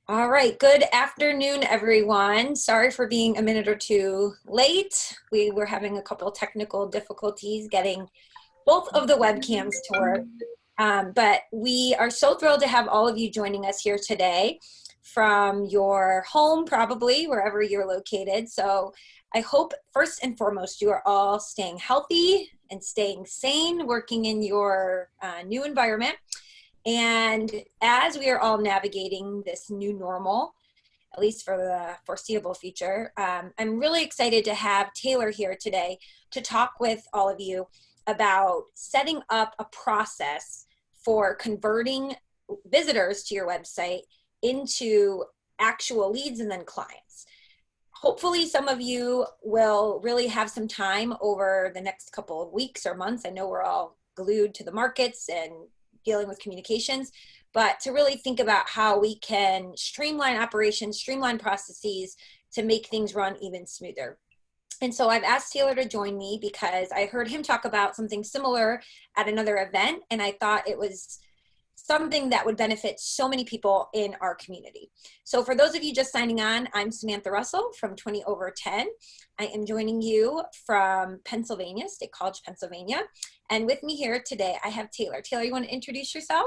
All right, good afternoon, everyone. Sorry for being a minute or two late. We were having a couple of technical difficulties getting both of the webcams to work. But we are so thrilled to have all of you joining us here today from your home, probably wherever you're located. So I hope first and foremost you are all staying healthy and staying sane, working in your new environment. And as we are all navigating this new normal, at least for the foreseeable future, I'm really excited to have Taylor here today to talk with all of you about setting up a process for converting visitors to your website into actual leads and then clients. Hopefully some of you will really have some time over the next couple of weeks or months. I know we're all glued to the markets and dealing with communications, but to really think about how we can streamline operations, streamline processes to make things run even smoother. And so I've asked Taylor to join me because I heard him talk about something similar at another event, and I thought it was something that would benefit so many people in our community. So for those of you just signing on, I'm Samantha Russell from 20 over 10. I am joining you from Pennsylvania, State College, Pennsylvania. And with me here today, I have Taylor. Taylor, you want to introduce yourself?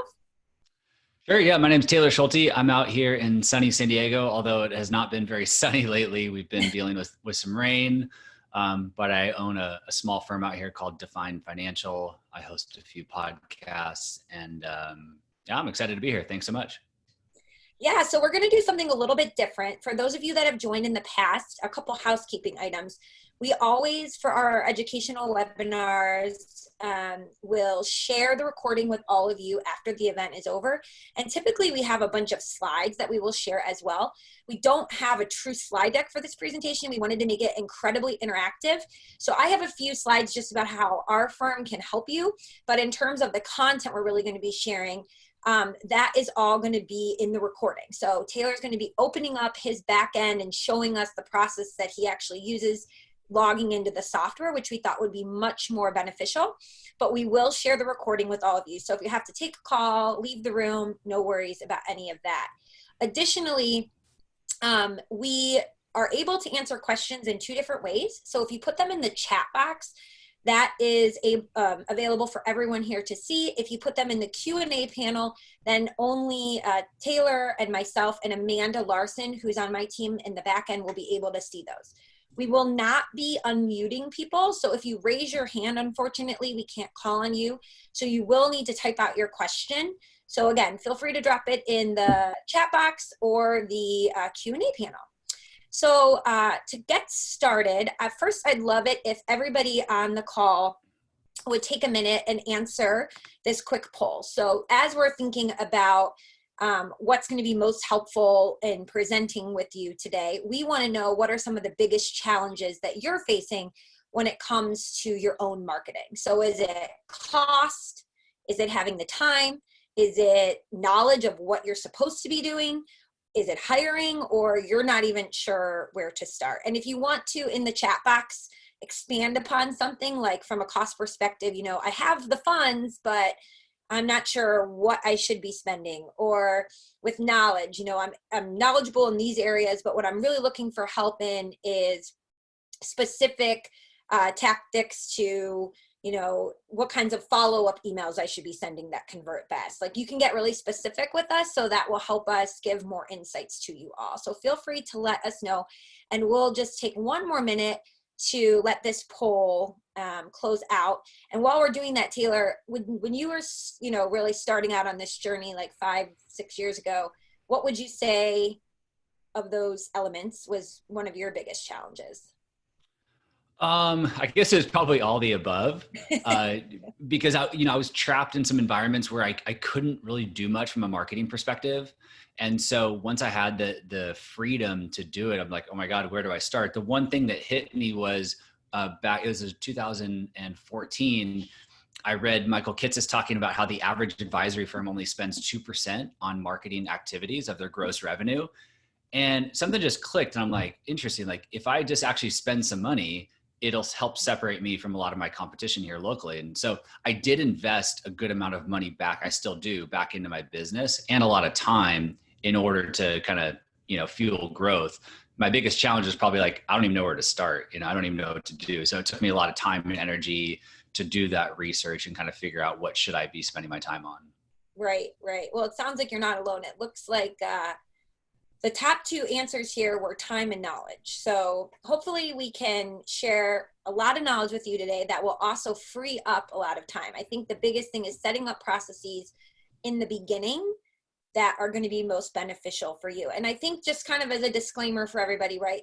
Sure. Yeah. My name's Taylor Schulte. I'm out here in sunny San Diego, although it has not been very sunny lately. We've been dealing with some rain, but I own a small firm out here called Define Financial. I host a few podcasts and yeah, I'm excited to be here. Thanks so much. Yeah, so we're going to do something a little bit different. For those of you that have joined in the past, a couple housekeeping items. We always, for our educational webinars, will share the recording with all of you after the event is over. And typically we have a bunch of slides that we will share as well. We don't have a true slide deck for this presentation. We wanted to make it incredibly interactive. So I have a few slides just about how our firm can help you. But in terms of the content we're really going to be sharing, that is all going to be in the recording. So Taylor's going to be opening up his back end and showing us the process that he actually uses logging into the software, which we thought would be much more beneficial. But we will share the recording with all of you. So if you have to take a call, leave the room, no worries about any of that. Additionally, we are able to answer questions in two different ways. So if you put them in the chat box, that is available for everyone here to see. If you put them in the Q&A panel, then only Taylor and myself and Amanda Larson, who's on my team in the back end, will be able to see those. We will not be unmuting people. So if you raise your hand, unfortunately, we can't call on you. So you will need to type out your question. So again, feel free to drop it in the chat box or the Q&A panel. So to get started, at first I'd love it if everybody on the call would take a minute and answer this quick poll. So as we're thinking about what's going to be most helpful in presenting with you today, we want to know what are some of the biggest challenges that you're facing when it comes to your own marketing. So is it cost? Is it having the time? Is it knowledge of what you're supposed to be doing? Is it hiring, or you're not even sure where to start? And if you want to, in the chat box, expand upon something like from a cost perspective, you know, I have the funds, but I'm not sure what I should be spending. Or with knowledge, you know, I'm knowledgeable in these areas, but what I'm really looking for help in is specific tactics to, you know, what kinds of follow-up emails I should be sending that convert best. Like, you can get really specific with us, so that will help us give more insights to you all. So feel free to let us know, and we'll just take one more minute to let this poll close out. And while we're doing that, Taylor, when you were, you know, really starting out on this journey like 5-6 years ago, what would you say of those elements was one of your biggest challenges? I guess it's probably all the above, because I was trapped in some environments where I couldn't really do much from a marketing perspective. And so once I had the freedom to do it, I'm like, oh my God, where do I start? The one thing that hit me was it was 2014. I read Michael Kitces talking about how the average advisory firm only spends 2% on marketing activities of their gross revenue. And something just clicked, and I'm like, interesting. Like, if I just actually spend some money, it'll help separate me from a lot of my competition here locally. And so I did invest a good amount of money back. I still do, back into my business, and a lot of time in order to kind of, fuel growth. My biggest challenge is probably like, I don't even know where to start. I don't even know what to do. So it took me a lot of time and energy to do that research and kind of figure out what should I be spending my time on. Right, right. Well, it sounds like you're not alone. It looks like the top two answers here were time and knowledge. So hopefully we can share a lot of knowledge with you today that will also free up a lot of time. I think the biggest thing is setting up processes in the beginning that are going to be most beneficial for you. And I think just kind of as a disclaimer for everybody, right?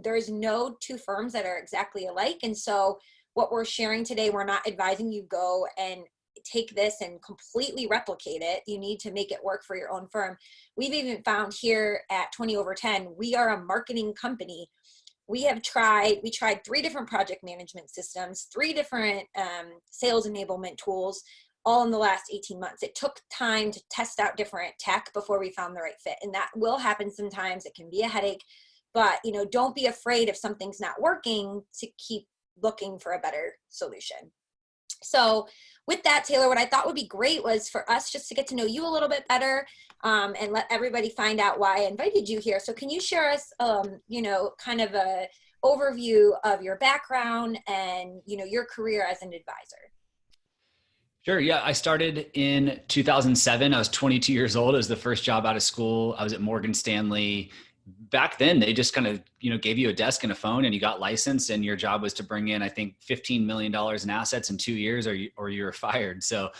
There's no two firms that are exactly alike. And so what we're sharing today, we're not advising you go and take this and completely replicate it. You need to make it work for your own firm. We've even found here at 20 over 10, we are a marketing company. We tried 3 different project management systems, 3 different sales enablement tools, all in the last 18 months. It took time to test out different tech before we found the right fit. And that will happen sometimes. It can be a headache, but don't be afraid if something's not working to keep looking for a better solution. So with that, Taylor, what I thought would be great was for us just to get to know you a little bit better and let everybody find out why I invited you here. So can you share us, kind of a overview of your background and, your career as an advisor? Sure. Yeah. I started in 2007. I was 22 years old. It was the first job out of school. I was at Morgan Stanley. Back then, they just kind of, gave you a desk and a phone and you got licensed, and your job was to bring in, I think, $15 million in assets in 2 years or you were fired. So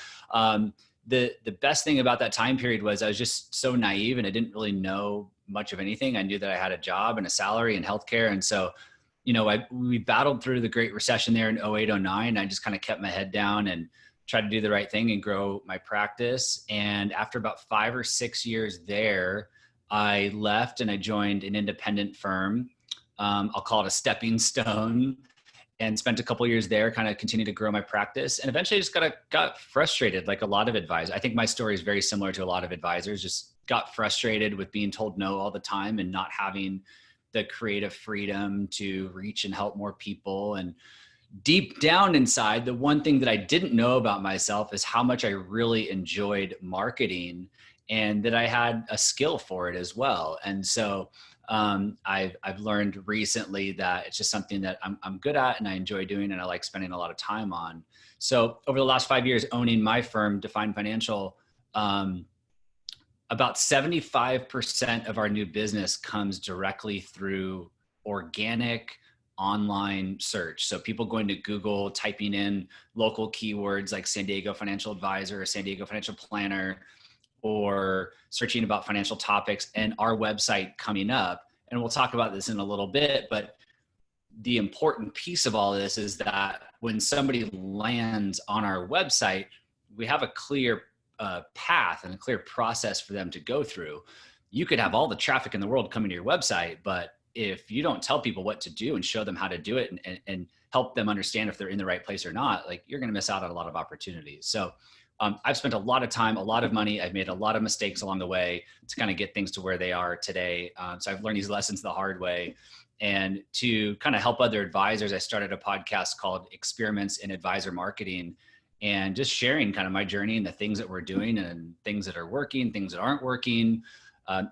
the best thing about that time period was I was just so naive and I didn't really know much of anything. I knew that I had a job and a salary and healthcare. And so, we battled through the Great Recession there in 08, 09. I just kind of kept my head down and tried to do the right thing and grow my practice. And after about 5 or 6 years there, I left and I joined an independent firm. I'll call it a stepping stone, and spent a couple of years there, kind of continued to grow my practice. And eventually I just got frustrated, like a lot of advisors. I think my story is very similar to a lot of advisors, just got frustrated with being told no all the time and not having the creative freedom to reach and help more people. And deep down inside, the one thing that I didn't know about myself is how much I really enjoyed marketing and that I had a skill for it as well. And so I've learned recently that it's just something that I'm good at and I enjoy doing and I like spending a lot of time on. So over the last 5 years owning my firm, Define Financial, about 75% of our new business comes directly through organic online search. So people going to Google, typing in local keywords like San Diego Financial Advisor or San Diego Financial Planner, or searching about financial topics and our website coming up. And we'll talk about this in a little bit, but the important piece of all this is that when somebody lands on our website, we have a clear path and a clear process for them to go through. You could have all the traffic in the world coming to your website, but if you don't tell people what to do and show them how to do it and help them understand if they're in the right place or not, like you're going to miss out on a lot of opportunities. So I've spent a lot of time, a lot of money. I've made a lot of mistakes along the way to kind of get things to where they are today. So I've learned these lessons the hard way. And to kind of help other advisors, I started a podcast called Experiments in Advisor Marketing, and just sharing kind of my journey and the things that we're doing and things that are working, things that aren't working.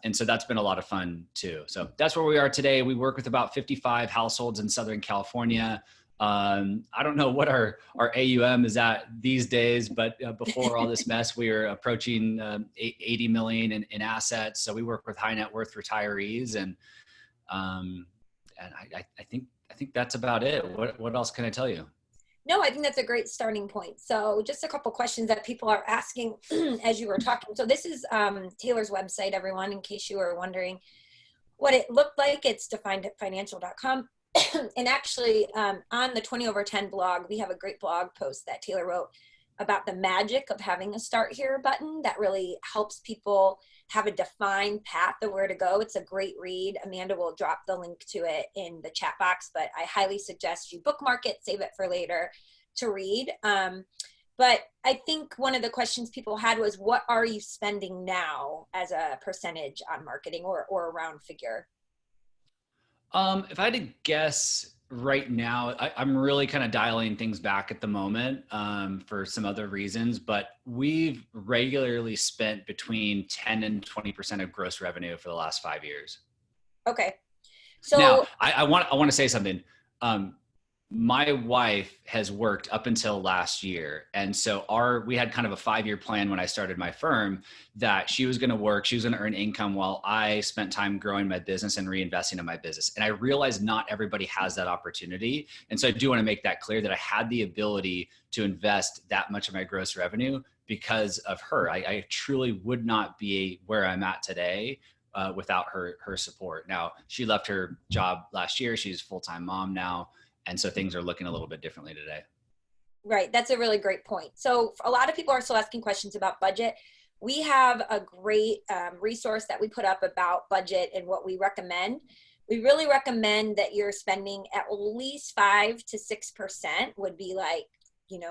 And so that's been a lot of fun too. So that's where we are today. We work with about 55 households in Southern California. I don't know what our AUM is at these days, but before all this mess, we were approaching 80 million in assets. So we work with high net worth retirees, and I think that's about it. What else can I tell you? No, I think that's a great starting point. So just a couple questions that people are asking as you were talking. So this is Taylor's website, everyone, in case you were wondering what it looked like. It's definedfinancial.com. And actually on the 20 over 10 blog, we have a great blog post that Taylor wrote about the magic of having a start here button that really helps people have a defined path of where to go. It's a great read. Amanda will drop the link to it in the chat box, but I highly suggest you bookmark it, save it for later to read. But I think one of the questions people had was, what are you spending now as a percentage on marketing or a round figure? If I had to guess, right now, I'm really kind of dialing things back at the moment for some other reasons, but we've regularly spent between 10 and 20% of gross revenue for the last 5 years. Okay. Now, So, I want to say something. Um, my wife has worked up until last year. And so we had kind of a 5-year plan when I started my firm that she was going to work, she was going to earn income while I spent time growing my business and reinvesting in my business. And I realized not everybody has that opportunity. And so I do want to make that clear that I had the ability to invest that much of my gross revenue because of her. I truly would not be where I'm at today without her support. Now, she left her job last year. She's a full-time mom now. And so things are looking a little bit differently today. right. That's a really great point. So a lot of people are still asking questions about budget. We have a great resource that we put up about budget and what we recommend. We really recommend that you're spending at least 5 to 6% would be like,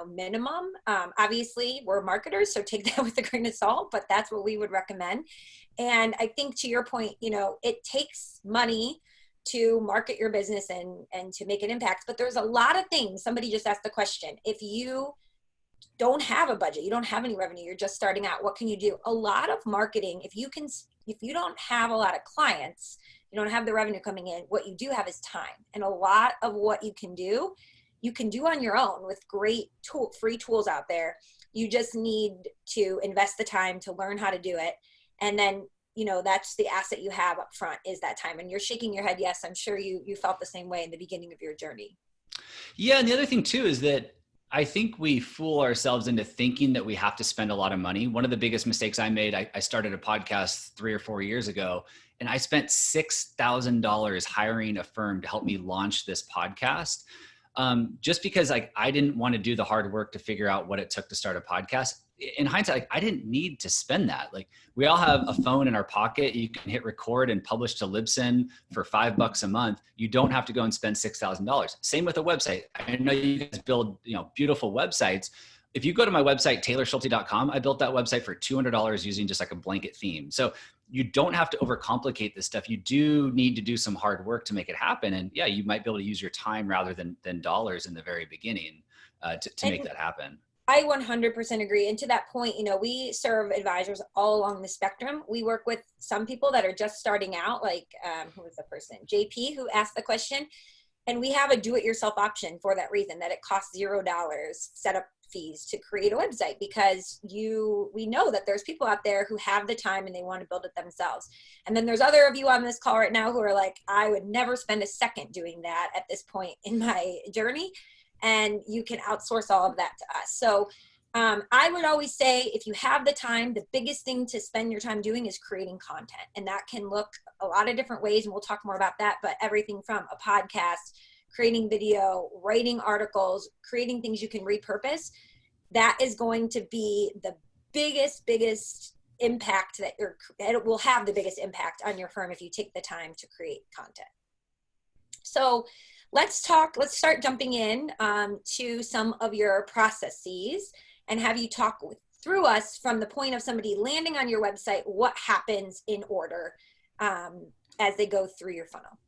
minimum. Obviously, we're marketers, so take that with a grain of salt, but that's what we would recommend. And I think to your point, it takes money to market your business and to make an impact. But there's a lot of things. Somebody just asked the question, if you don't have a budget, you don't have any revenue, you're just starting out, what can you do? A lot of marketing, if you don't have a lot of clients, you don't have the revenue coming in, what you do have is time. And a lot of what you can do on your own with great free tools out there. You just need to invest the time to learn how to do it. And then that's the asset you have up front is that time. And you're shaking your head. Yes, I'm sure you felt the same way in the beginning of your journey. Yeah. And the other thing too is that I think we fool ourselves into thinking that we have to spend a lot of money. One of the biggest mistakes I made, I started a podcast 3 or 4 years ago, and I spent $6,000 hiring a firm to help me launch this podcast. Just because I didn't want to do the hard work to figure out what it took to start a podcast. In hindsight, I didn't need to spend that. We all have a phone in our pocket. You can hit record and publish to Libsyn for $5 a month. You don't have to go and spend $6,000. Same with a website. I know you guys build, beautiful websites. If you go to my website, taylorschulte.com, I built that website for $200 using just like a blanket theme. So you don't have to overcomplicate this stuff. You do need to do some hard work to make it happen. And yeah, you might be able to use your time rather than dollars in the very beginning to make that happen. I 100% agree. And to that point, we serve advisors all along the spectrum. We work with some people that are just starting out, like who was the person? JP, who asked the question. And we have a do-it-yourself option for that reason, that it costs $0 setup fees to create a website, because we know that there's people out there who have the time and they want to build it themselves. And then there's other of you on this call right now who are like, I would never spend a second doing that at this point in my journey. And you can outsource all of that to us. So I would always say, if you have the time, the biggest thing to spend your time doing is creating content. And that can look a lot of different ways. And we'll talk more about that, but everything from a podcast, creating video, writing articles, creating things you can repurpose. That is going to be the biggest impact it will have the biggest impact on your firm if you take the time to create content. So let's start jumping in to some of your processes and have you talk through us from the point of somebody landing on your website, what happens in order as they go through your funnel.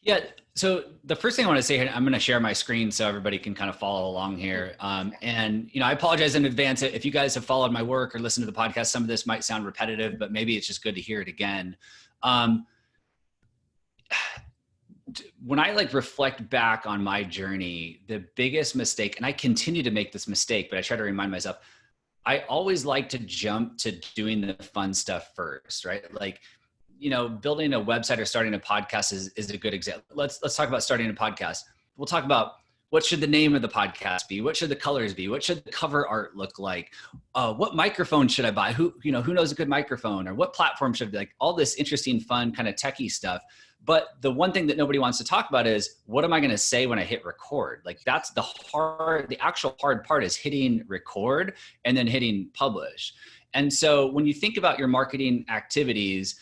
Yeah. So the first thing I want to say here, I'm going to share my screen so everybody can kind of follow along here. And, I apologize in advance if you guys have followed my work or listened to the podcast. Some of this might sound repetitive, but maybe it's just good to hear it again. When I reflect back on my journey, the biggest mistake, and I continue to make this mistake, but I try to remind myself, I always like to jump to doing the fun stuff first, right? Building a website or starting a podcast is a good example. Let's talk about starting a podcast. We'll talk about what should the name of the podcast be? What should the colors be? What should the cover art look like? What microphone should I buy? Who knows a good microphone, or what platform should be all this interesting, fun kind of techie stuff. But the one thing that nobody wants to talk about is, what am I going to say when I hit record? That's the actual hard part is hitting record and then hitting publish. And so when you think about your marketing activities,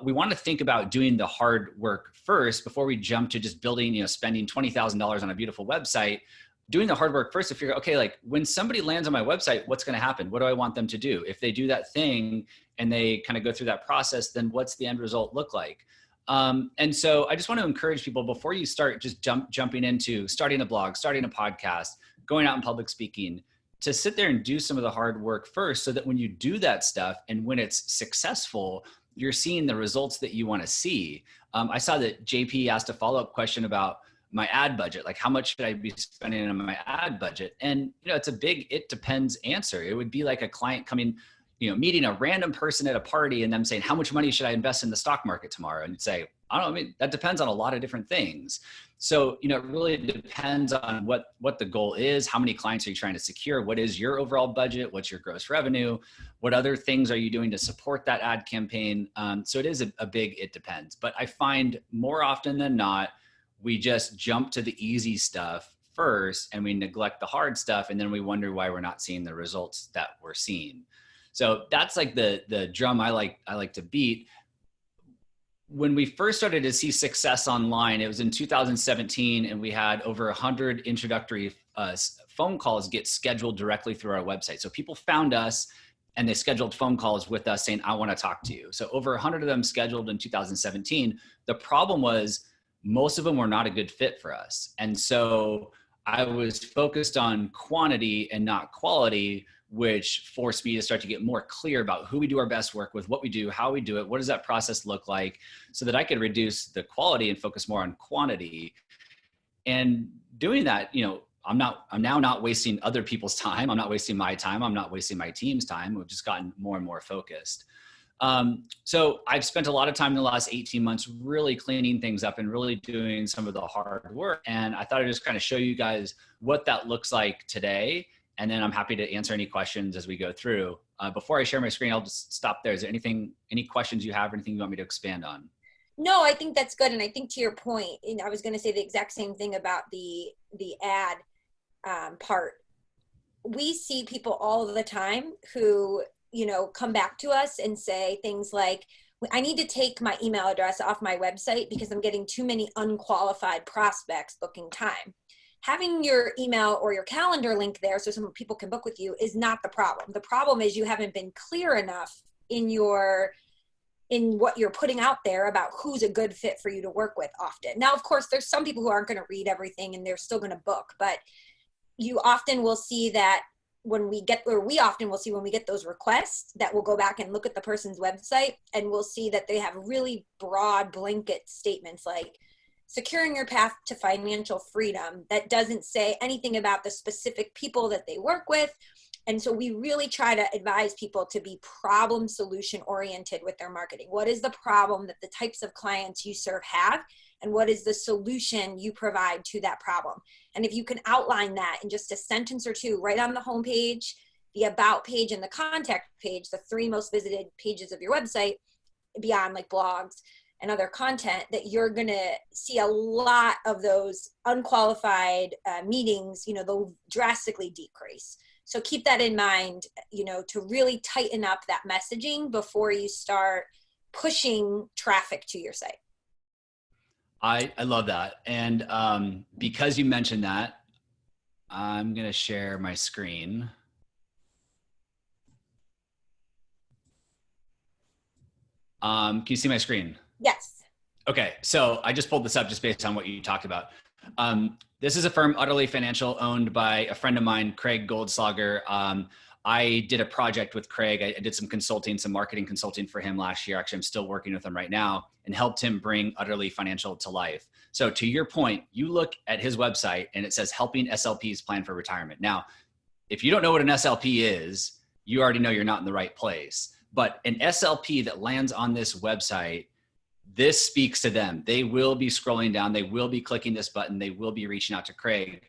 we want to think about doing the hard work first before we jump to just building, spending $20,000 on a beautiful website. Doing the hard work first to figure out, okay, when somebody lands on my website, what's going to happen? What do I want them to do? If they do that thing and they kind of go through that process, then what's the end result look like? And so I just want to encourage people before you start just jumping into starting a blog, starting a podcast, going out and public speaking, to sit there and do some of the hard work first, so that when you do that stuff and when it's successful, you're seeing the results that you want to see. I saw that JP asked a follow-up question about my ad budget, like how much should I be spending on my ad budget? And, it's a big, it depends answer. It would be like a client coming, meeting a random person at a party and them saying, how much money should I invest in the stock market tomorrow? And you'd say, I don't know, that depends on a lot of different things. So, it really depends on what the goal is. How many clients are you trying to secure? What is your overall budget? What's your gross revenue? What other things are you doing to support that ad campaign? So it is a big, it depends. But I find more often than not, we just jump to the easy stuff first and we neglect the hard stuff. And then we wonder why we're not seeing the results that we're seeing. So that's like the drum I like to beat. When we first started to see success online, it was in 2017, and we had over 100 introductory phone calls get scheduled directly through our website. So people found us and they scheduled phone calls with us saying, I want to talk to you. So over 100 of them scheduled in 2017. The problem was most of them were not a good fit for us. And so I was focused on quantity and not quality, which forced me to start to get more clear about who we do our best work with, what we do, how we do it, what does that process look like, so that I could reduce the quality and focus more on quantity. And doing that, I'm now not wasting other people's time. I'm not wasting my time. I'm not wasting my team's time. We've just gotten more and more focused. So I've spent a lot of time in the last 18 months really cleaning things up and really doing some of the hard work. And I thought I'd just kind of show you guys what that looks like today. And then I'm happy to answer any questions as we go through. Before I share my screen, I'll just stop there. Is there any questions you have, or anything you want me to expand on? No, I think that's good. And I think to your point, and I was going to say the exact same thing about the ad part. We see people all the time who, come back to us and say things like, I need to take my email address off my website because I'm getting too many unqualified prospects booking time. Having your email or your calendar link there so some people can book with you is not the problem. The problem is you haven't been clear enough in what you're putting out there about who's a good fit for you to work with often. Now, of course, there's some people who aren't going to read everything and they're still going to book, but you often will see that we often will see when we get those requests that we'll go back and look at the person's website and we'll see that they have really broad blanket statements like securing your path to financial freedom that doesn't say anything about the specific people that they work with. And so we really try to advise people to be problem solution oriented with their marketing. What is the problem that the types of clients you serve have? And what is the solution you provide to that problem? And if you can outline that in just a sentence or two, right on the homepage, the about page and the contact page, the 3 most visited pages of your website, beyond like blogs and other content, that you're going to see a lot of those unqualified meetings, they'll drastically decrease. So keep that in mind, to really tighten up that messaging before you start pushing traffic to your site. I love that. And because you mentioned that, I'm going to share my screen. Can you see my screen? Yes. Okay. So I just pulled this up just based on what you talked about. This is a firm, Utterly Financial, owned by a friend of mine, Craig Goldslager. I did a project with Craig. I did some consulting, some marketing consulting for him last year. Actually, I'm still working with him right now, and helped him bring Utterly Financial to life. So to your point, you look at his website and it says helping SLPs plan for retirement. Now, if you don't know what an SLP is, you already know you're not in the right place. But an SLP that lands on this website, this speaks to them. They will be scrolling down. They will be clicking this button. They will be reaching out to Craig.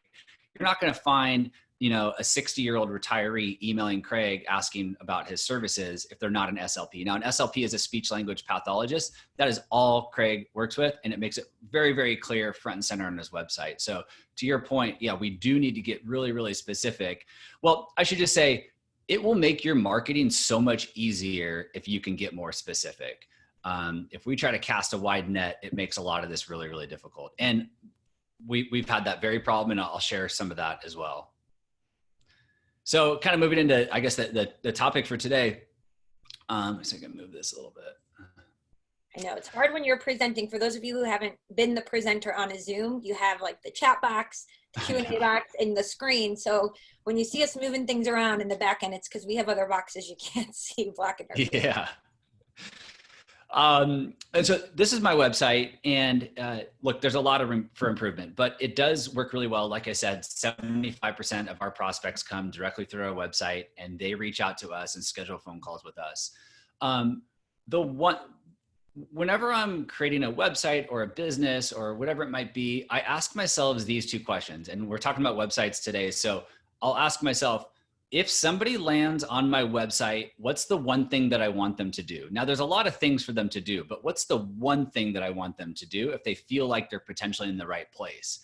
You're not going to find, a 60-year-old retiree emailing Craig asking about his services if they're not an SLP. Now, an SLP is a speech language pathologist. That is all Craig works with, and it makes it very, very clear front and center on his website. So to your point, yeah, we do need to get really, really specific. Well, I should just say, it will make your marketing so much easier if you can get more specific. If we try to cast a wide net, it makes a lot of this really, really difficult. And we've had that very problem, and I'll share some of that as well. So kind of moving into, I guess, the topic for today. So I can move this a little bit. I know it's hard when you're presenting. For those of you who haven't been the presenter on a Zoom, you have like the chat box, the I Q&A know. box, and the screen. So when you see us moving things around in the back end, it's because we have other boxes you can't see blocking our view. Yeah. And so this is my website, and look, there's a lot of room for improvement, but it does work really well. Like I said, 75% of our prospects come directly through our website, and they reach out to us and schedule phone calls with us. The one, whenever I'm creating a website or a business or whatever it might be, I ask myself these two questions, and we're talking about websites today. So I'll ask myself, if somebody lands on my website, what's the one thing that I want them to do? Now, there's a lot of things for them to do, but what's the one thing that I want them to do if they feel like they're potentially in the right place?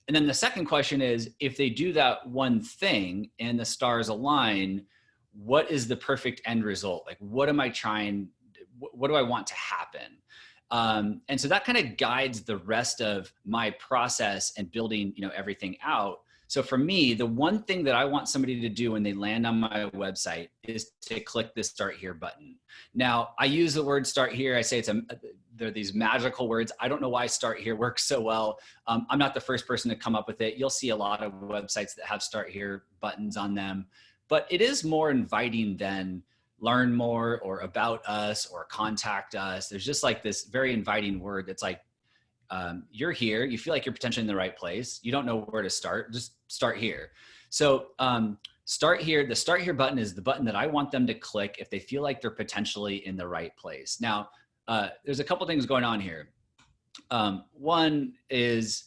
And then the second question is, if they do that one thing and the stars align, what is the perfect end result? Like, what am I trying? What do I want to happen? And so that kind of guides the rest of my process and building, everything out. So for me, the one thing that I want somebody to do when they land on my website is to click the Start Here button. Now, I use the word Start Here. I say they're these magical words. I don't know why Start Here works so well. I'm not the first person to come up with it. You'll see a lot of websites that have Start Here buttons on them, but it is more inviting than learn more or about us or contact us. There's just like this very inviting word that's like, you're here, you feel like you're potentially in the right place, you don't know where to start, just start here. So start here, the Start Here button is the button that I want them to click if they feel like they're potentially in the right place. Now, there's a couple things going on here. One is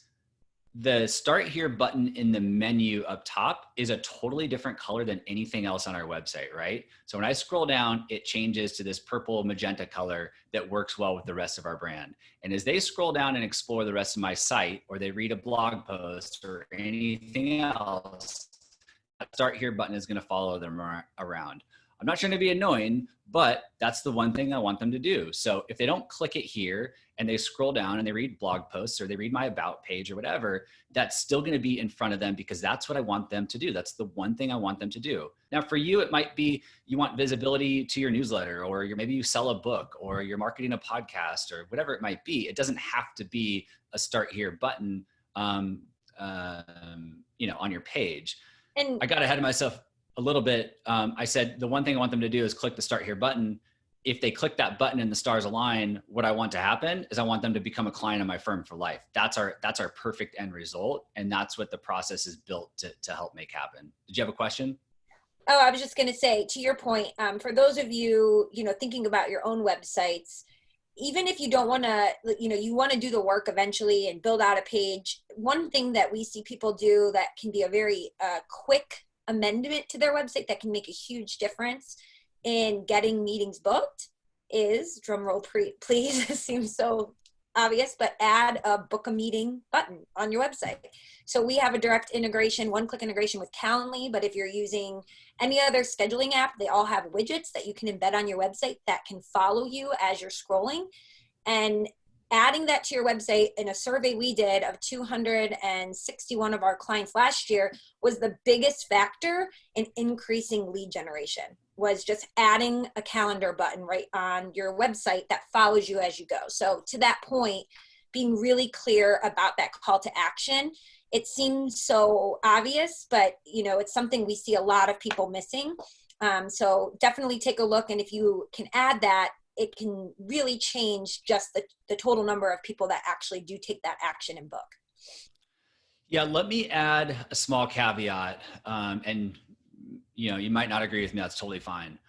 the Start Here button in the menu up top is a totally different color than anything else on our website, right? So when I scroll down, it changes to this purple magenta color that works well with the rest of our brand. And as they scroll down and explore the rest of my site, or they read a blog post or anything else, that Start Here button is going to follow them around. I'm not trying to be annoying, but that's the one thing I want them to do. So if they don't click it here and they scroll down and they read blog posts or they read my about page or whatever, that's still going to be in front of them because that's what I want them to do. That's the one thing I want them to do. Now for you, it might be you want visibility to your newsletter, or maybe you sell a book, or you're marketing a podcast, or whatever it might be. It doesn't have to be a Start Here button, on your page. And I got ahead of myself a little bit. I said the one thing I want them to do is click the Start Here button. If they click that button and the stars align, what I want to happen is I want them to become a client of my firm for life. That's our perfect end result, and that's what the process is built to help make happen. Did you have a question? Oh, I was just going to say, to your point, for those of you, thinking about your own websites, even if you don't want to, you want to do the work eventually and build out a page, one thing that we see people do that can be a very quick amendment to their website that can make a huge difference in getting meetings booked is, drum roll please, it seems so obvious, but add a book a meeting button on your website. So we have a direct integration, one-click integration with Calendly, but if you're using any other scheduling app, they all have widgets that you can embed on your website that can follow you as you're scrolling. And adding that to your website, in a survey we did of 261 of our clients last year, was the biggest factor in increasing lead generation, was just adding a calendar button right on your website that follows you as you go. So to that point, being really clear about that call to action, it seems so obvious, but it's something we see a lot of people missing. So definitely take a look, and if you can add that, it can really change just the total number of people that actually do take that action and book. Yeah, let me add a small caveat, and you might not agree with me. That's totally fine.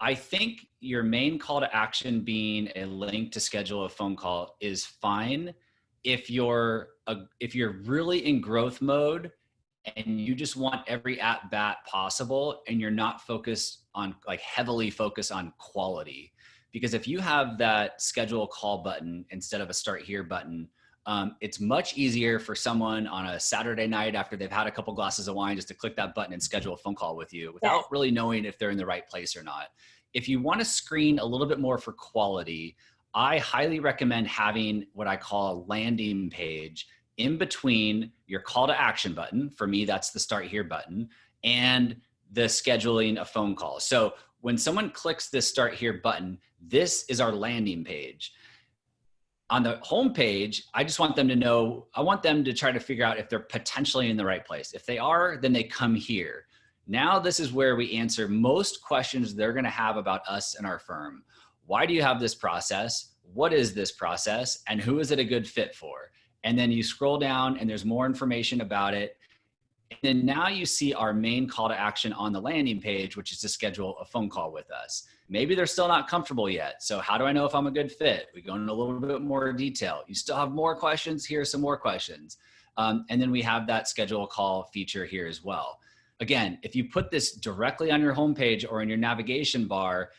I think your main call to action being a link to schedule a phone call is fine if you're really in growth mode and you just want every at bat possible and you're not heavily focused on quality. Because if you have that schedule a call button instead of a Start Here button, it's much easier for someone on a Saturday night after they've had a couple glasses of wine just to click that button and schedule a phone call with you without really knowing if they're in the right place or not. If you want to screen a little bit more for quality, I highly recommend having what I call a landing page in between your call to action button. For me, that's the Start Here button, and the scheduling a phone call. So when someone clicks this Start Here button, this is our landing page. on the homepage, I just want them to know, I want them to try to figure out if they're potentially in the right place. If they are, then they come here. Now, this is where we answer most questions they're going to have about us and our firm. Why do you have this process? What is this process? And who is it a good fit for? And then you scroll down and there's more information about it. And then now you see our main call to action on the landing page, which is to schedule a phone call with us. Maybe they're still not comfortable yet. So how do I know if I'm a good fit? We go into a little bit more detail. You still have more questions? Here's some more questions. And then we have that schedule a call feature here as well. Again, if you put this directly on your homepage or in your navigation bar,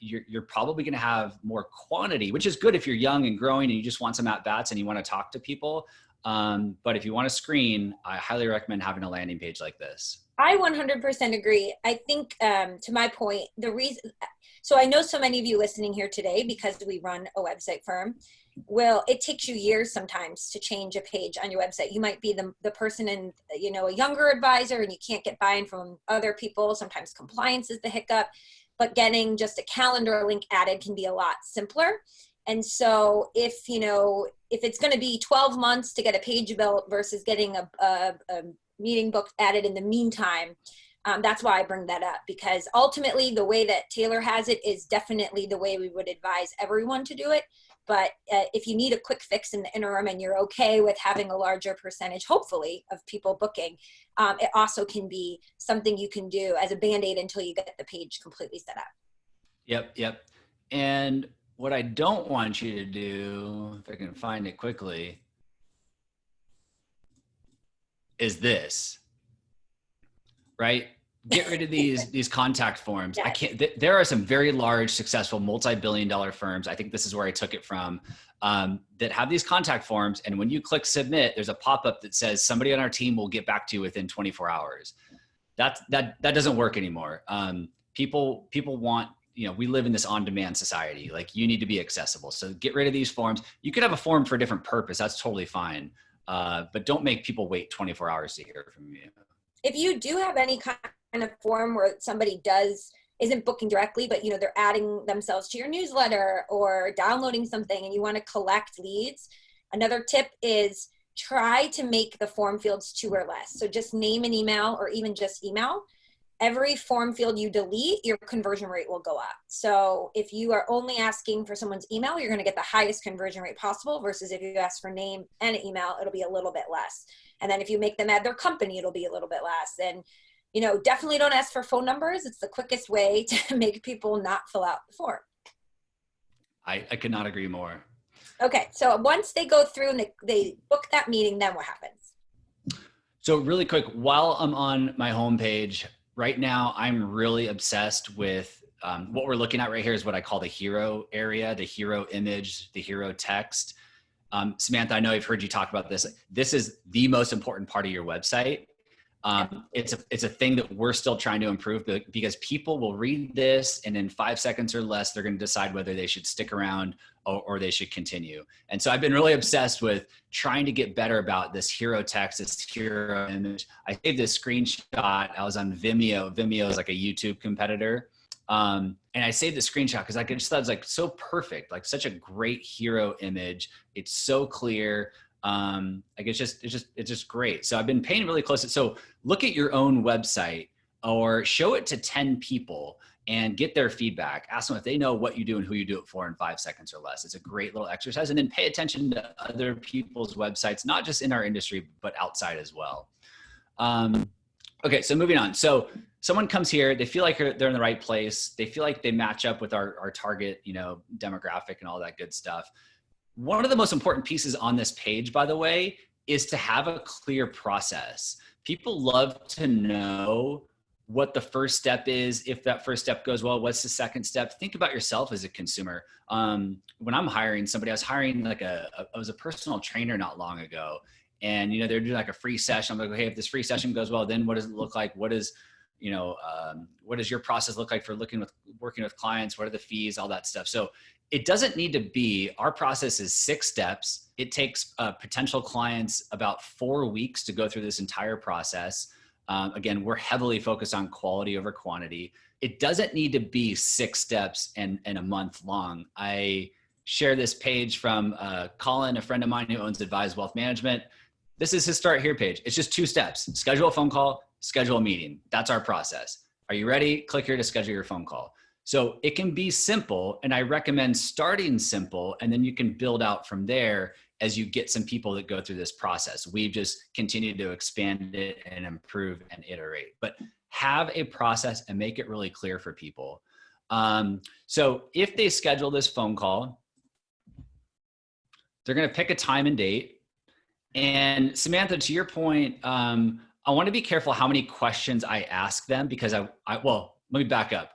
you're probably going to have more quantity, which is good if you're young and growing and you just want some at-bats and you want to talk to people. But if you want to screen, I highly recommend having a landing page like this. I 100% agree. I think, to my point, so I know so many of you listening here today, because we run a website firm, it takes you years sometimes to change a page on your website. You might be the person in, a younger advisor, and you can't get buy-in from other people. Sometimes compliance is the hiccup, but getting just a calendar link added can be a lot simpler. And so if it's going to be 12 months to get a page built versus getting a meeting book added in the meantime, that's why I bring that up, because ultimately the way that Taylor has it is definitely the way we would advise everyone to do it. But if you need a quick fix in the interim and you're okay with having a larger percentage, hopefully, of people booking, it also can be something you can do as a Band-Aid until you get the page completely set up. Yep. And what I don't want you to do, if I can find it quickly, is this, right? Get rid of these contact forms. Yeah. I can't, there are some very large, successful, multi-billion-dollar firms. I think this is where I took it from, that have these contact forms. And when you click submit, there's a pop-up that says somebody on our team will get back to you within 24 hours. That doesn't work anymore. People want, we live in this on-demand society. Like, you need to be accessible. So get rid of these forms. You could have a form for a different purpose. That's totally fine. But don't make people wait 24 hours to hear from you. If you do have any kind of form where somebody isn't booking directly, but they're adding themselves to your newsletter or downloading something and you want to collect leads, another tip is try to make the form fields 2 or less. So just name and email, or even just email. Every form field you delete, your conversion rate will go up. So if you are only asking for someone's email, you're going to get the highest conversion rate possible, versus if you ask for name and email, it'll be a little bit less. And then if you make them add their company, it'll be a little bit less. And, definitely don't ask for phone numbers. It's the quickest way to make people not fill out the form. I could not agree more. Okay. So once they go through and they book that meeting, then what happens? So really quick, while I'm on my homepage, right now, I'm really obsessed with what we're looking at right here is what I call the hero area, the hero image, the hero text. Samantha, I know I've heard you talk about this. This is the most important part of your website. It's a thing that we're still trying to improve, because people will read this and in 5 seconds or less, they're going to decide whether they should stick around or they should continue. And so I've been really obsessed with trying to get better about this hero text, this hero image. I saved this screenshot. I was on Vimeo. Vimeo is like a YouTube competitor. And I saved the screenshot because I just thought it was like so perfect, like such a great hero image. It's so clear. Like it's just great. So I've been paying really close. So look at your own website or show it to 10 people and get their feedback. Ask them if they know what you do and who you do it for in 5 seconds or less. It's a great little exercise. And then pay attention to other people's websites, not just in our industry, but outside as well. Okay, so moving on. So someone comes here, they feel like they're in the right place. They feel like they match up with our target, demographic and all that good stuff. One of the most important pieces on this page, by the way, is to have a clear process. People love to know what the first step is. If that first step goes well, what's the second step? Think about yourself as a consumer. When I'm hiring somebody, I was hiring I was a personal trainer not long ago. And, they're doing like a free session. I'm like, hey, if this free session goes well, then what does it look like? What does your process look like for working with clients? What are the fees? All that stuff. So it doesn't need to be, our process is 6 steps. It takes potential clients about 4 weeks to go through this entire process. Again, we're heavily focused on quality over quantity. It doesn't need to be 6 steps and a month long. I share this page from Colin, a friend of mine who owns Advised Wealth Management. This is his Start Here page. It's just 2 steps. Schedule a phone call, schedule a meeting. That's our process. Are you ready? Click here to schedule your phone call. So it can be simple, and I recommend starting simple, and then you can build out from there as you get some people that go through this process. We've just continued to expand it and improve and iterate. But have a process and make it really clear for people. So if they schedule this phone call, they're going to pick a time and date. And Samantha, to your point, I want to be careful how many questions I ask them, because well, let me back up.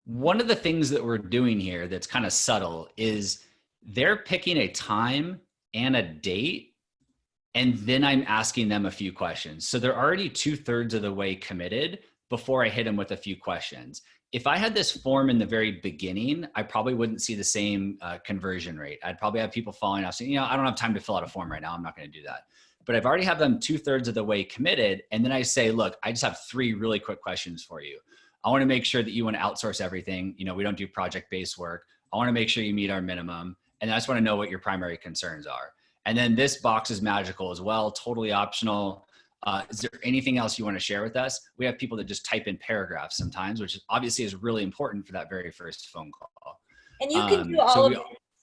One of the things that we're doing here that's kind of subtle is they're picking a time and a date, and then I'm asking them a few questions. So they're already 2/3 of the way committed before I hit them with a few questions. If I had this form in the very beginning, I probably wouldn't see the same conversion rate. I'd probably have people following up saying, I don't have time to fill out a form right now. I'm not going to do that. But I've already have them 2/3 of the way committed. And then I say, look, I just have 3 really quick questions for you. I want to make sure that you want to outsource everything. We don't do project-based work. I want to make sure you meet our minimum. And I just want to know what your primary concerns are. And then this box is magical as well, totally optional. Is there anything else you want to share with us? We have people that just type in paragraphs sometimes, which obviously is really important for that very first phone call. And you can do all of this,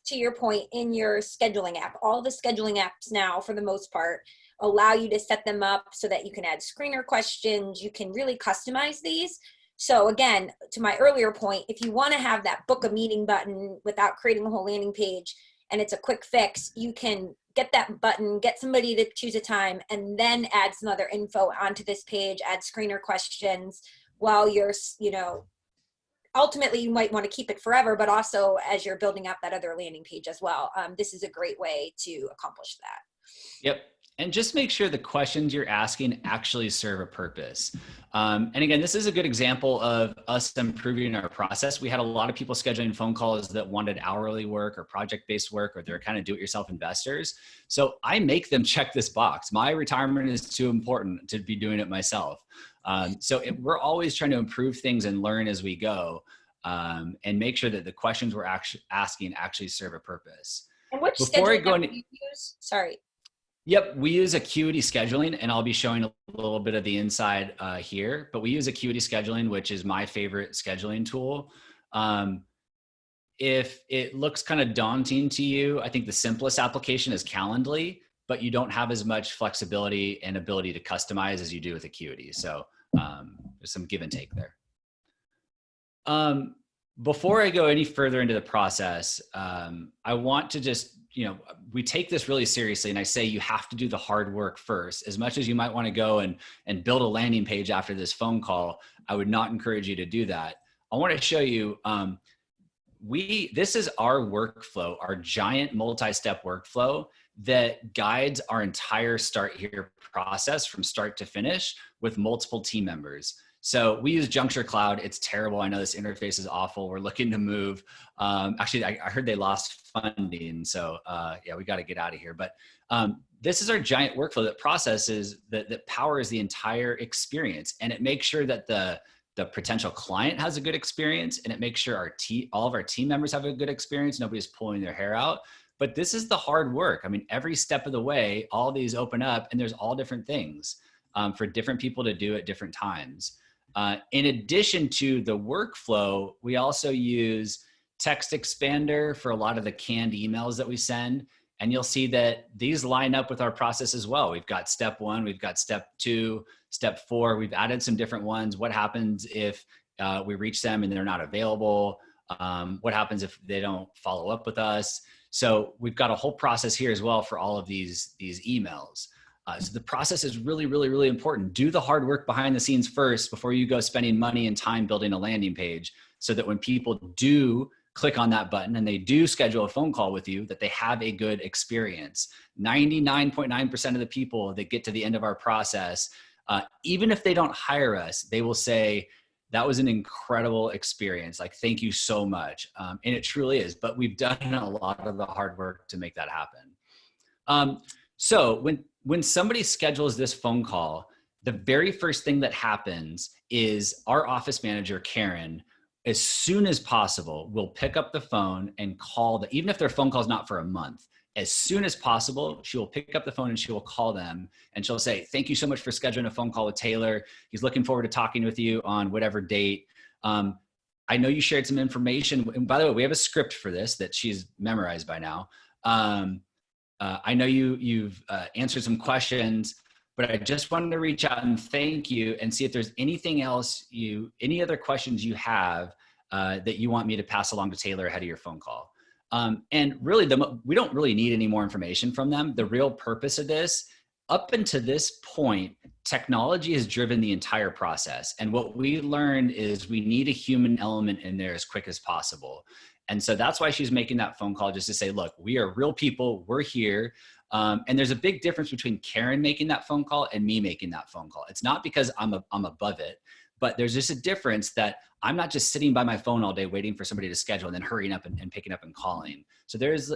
to your point, in your scheduling app. All the scheduling apps now, for the most part, allow you to set them up so that you can add screener questions. You can really customize these. So again, to my earlier point, if you want to have that book a meeting button without creating a whole landing page, and it's a quick fix, you can get that button, get somebody to choose a time, and then add some other info onto this page, add screener questions while you're, ultimately you might want to keep it forever, but also as you're building up that other landing page as well. This is a great way to accomplish that. Yep. And just make sure the questions you're asking actually serve a purpose. And again, this is a good example of us improving our process. We had a lot of people scheduling phone calls that wanted hourly work or project-based work, or they're kind of do-it-yourself investors. So I make them check this box. My retirement is too important to be doing it myself. We're always trying to improve things and learn as we go, and make sure that the questions we're actually asking actually serve a purpose. And which scheduling do you use? Sorry. Yep, we use Acuity Scheduling, and I'll be showing a little bit of the inside here, but we use Acuity Scheduling, which is my favorite scheduling tool. If it looks kind of daunting to you, I think the simplest application is Calendly, but you don't have as much flexibility and ability to customize as you do with Acuity. So there's some give and take there. Before I go any further into the process, I want to just, we take this really seriously, and I say you have to do the hard work first. As much as you might want to go and build a landing page after this phone call, I would not encourage you to do that. I want to show you, this is our workflow, our giant multi-step workflow that guides our entire Start Here process from start to finish with multiple team members. So we use Juncture Cloud. It's terrible. I know this interface is awful. We're looking to move. Actually, I heard they lost funding. So yeah, we got to get out of here. But this is our giant workflow that processes, that powers the entire experience. And it makes sure that the potential client has a good experience, and it makes sure all of our team members have a good experience. Nobody's pulling their hair out. But this is the hard work. I mean, every step of the way, all these open up, and there's all different things for different people to do at different times. In addition to the workflow, we also use Text Expander for a lot of the canned emails that we send. And you'll see that these line up with our process as well. We've got step 1, we've got step 2, step 4. We've added some different ones. What happens if we reach them and they're not available? What happens if they don't follow up with us? So we've got a whole process here as well for all of these emails. So the process is really, really, really important. Do the hard work behind the scenes first before you go spending money and time building a landing page, so that when people do click on that button and they do schedule a phone call with you, that they have a good experience. 99.9% of the people that get to the end of our process, even if they don't hire us, they will say, that was an incredible experience. Like, thank you so much. And it truly is, but we've done a lot of the hard work to make that happen. So when somebody schedules this phone call, the very first thing that happens is our office manager, Karen, as soon as possible, will pick up the phone and call them, even if their phone call is not for a month. As soon as possible, she will pick up the phone and she will call them and she'll say, thank you so much for scheduling a phone call with Taylor. He's looking forward to talking with you on whatever date. I know you shared some information. And by the way, we have a script for this that she's memorized by now. I know you've answered some questions, but I just wanted to reach out and thank you and see if there's anything else any other questions you have that you want me to pass along to Taylor ahead of your phone call. And really, we don't really need any more information from them. The real purpose of this, up until this point, technology has driven the entire process. And what we learned is we need a human element in there as quick as possible. And so that's why she's making that phone call, just to say, look, we are real people, we're here. And there's a big difference between Karen making that phone call and me making that phone call. It's not because I'm above it, but there's just a difference that I'm not just sitting by my phone all day waiting for somebody to schedule and then hurrying up and picking up and calling. So there's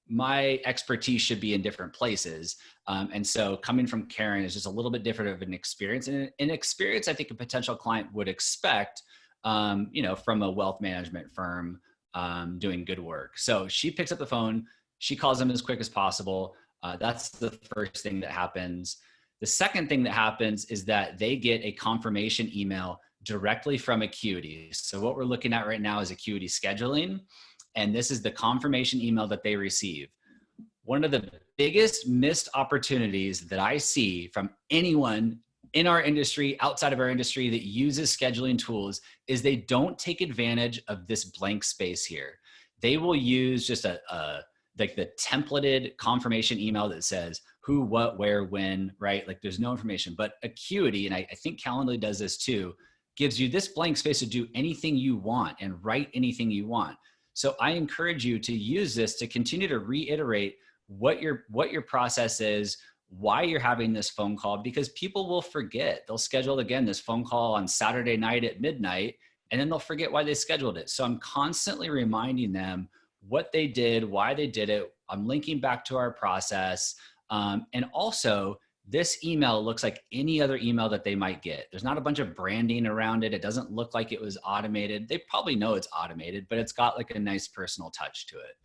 my expertise should be in different places. And so coming from Karen is just a little bit different of an experience, and an experience I think a potential client would expect, from a wealth management firm doing good work. So she picks up the phone, she calls them as quick as possible. That's the first thing that happens. The second thing that happens is that they get a confirmation email directly from Acuity. So what we're looking at right now is Acuity scheduling, and this is the confirmation email that they receive. One of the biggest missed opportunities that I see from anyone in our industry, outside of our industry, that uses scheduling tools is they don't take advantage of this blank space here. They will use just like the templated confirmation email that says who, what, where, when, right? Like there's no information. But Acuity, and I think Calendly does this too, gives you this blank space to do anything you want and write anything you want. So I encourage you to use this to continue to reiterate what your process is, why you're having this phone call, because people will forget. They'll schedule again this phone call on Saturday night at midnight, and then they'll forget why they scheduled it. So I'm constantly reminding them what they did, why they did it. I'm linking back to our process. And also, this email looks like any other email that they might get. There's not a bunch of branding around it. It doesn't look like it was automated. They probably know it's automated, but it's got like a nice personal touch to it.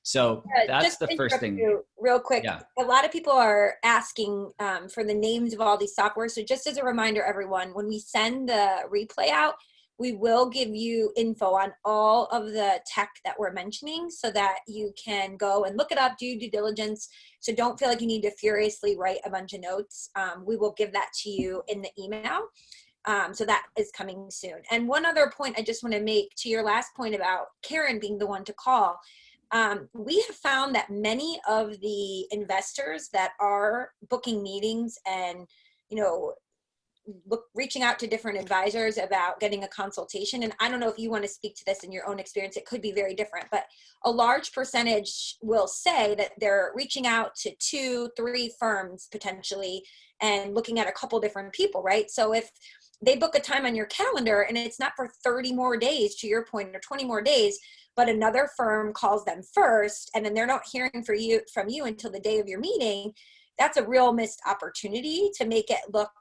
So that's the first thing. Real quick, yeah. A lot of people are asking for the names of all these software. So just as a reminder, everyone, when we send the replay out, we will give you info on all of the tech that we're mentioning so that you can go and look it up, do due diligence. So don't feel like you need to furiously write a bunch of notes. We will give that to you in the email. So that is coming soon. And one other point I just want to make to your last point about Karen being the one to call. We have found that many of the investors that are booking meetings and, reaching out to different advisors about getting a consultation. And I don't know if you want to speak to this in your own experience, it could be very different, but a large percentage will say that they're reaching out to 2-3 firms potentially and looking at a couple different people, right? So if they book a time on your calendar and it's not for 30 more days, to your point, or 20 more days, but another firm calls them first, and then they're not hearing from you until the day of your meeting, that's a real missed opportunity to make it look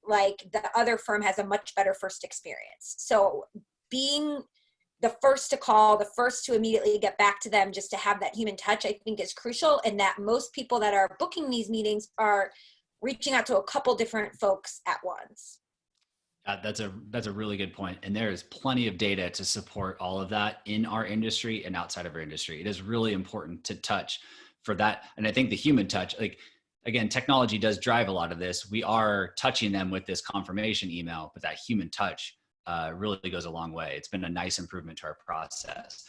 like the other firm has a much better first experience. So being the first to call, the first to immediately get back to them, just to have that human touch, I think is crucial. And that most people that are booking these meetings are reaching out to a couple different folks at once. That's a really good point. And there is plenty of data to support all of that in our industry and outside of our industry. It is really important to touch for that. And I think the human touch, like, again, technology does drive a lot of this. We are touching them with this confirmation email, but that human touch really goes a long way. It's been a nice improvement to our process.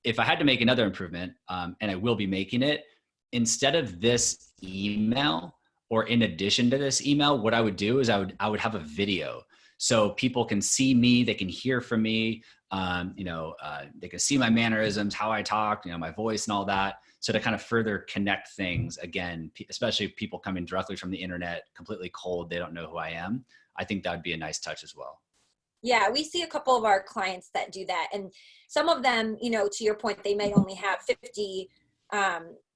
If I had to make another improvement, and I will be making it, instead of this email, or in addition to this email, what I would do is I would have a video. So people can see me, they can hear from me, they can see my mannerisms, how I talk, my voice and all that. So to kind of further connect things, again, especially people coming directly from the internet, completely cold, they don't know who I am. I think that would be a nice touch as well. Yeah, we see a couple of our clients that do that. And some of them, to your point, they may only have 50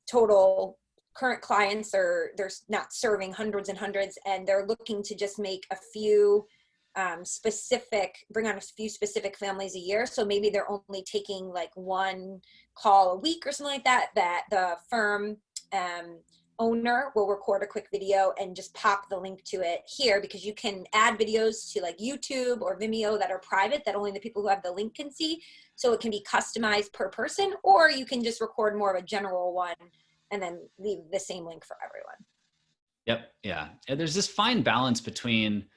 total current clients, or they're not serving hundreds and hundreds, and they're looking to just make a few bring on a few specific families a year. So maybe they're only taking like one call a week or something like that, that the firm owner will record a quick video and just pop the link to it here, because you can add videos to like YouTube or Vimeo that are private that only the people who have the link can see. So it can be customized per person, or you can just record more of a general one and then leave the same link for everyone. Yep. Yeah. And there's this fine balance between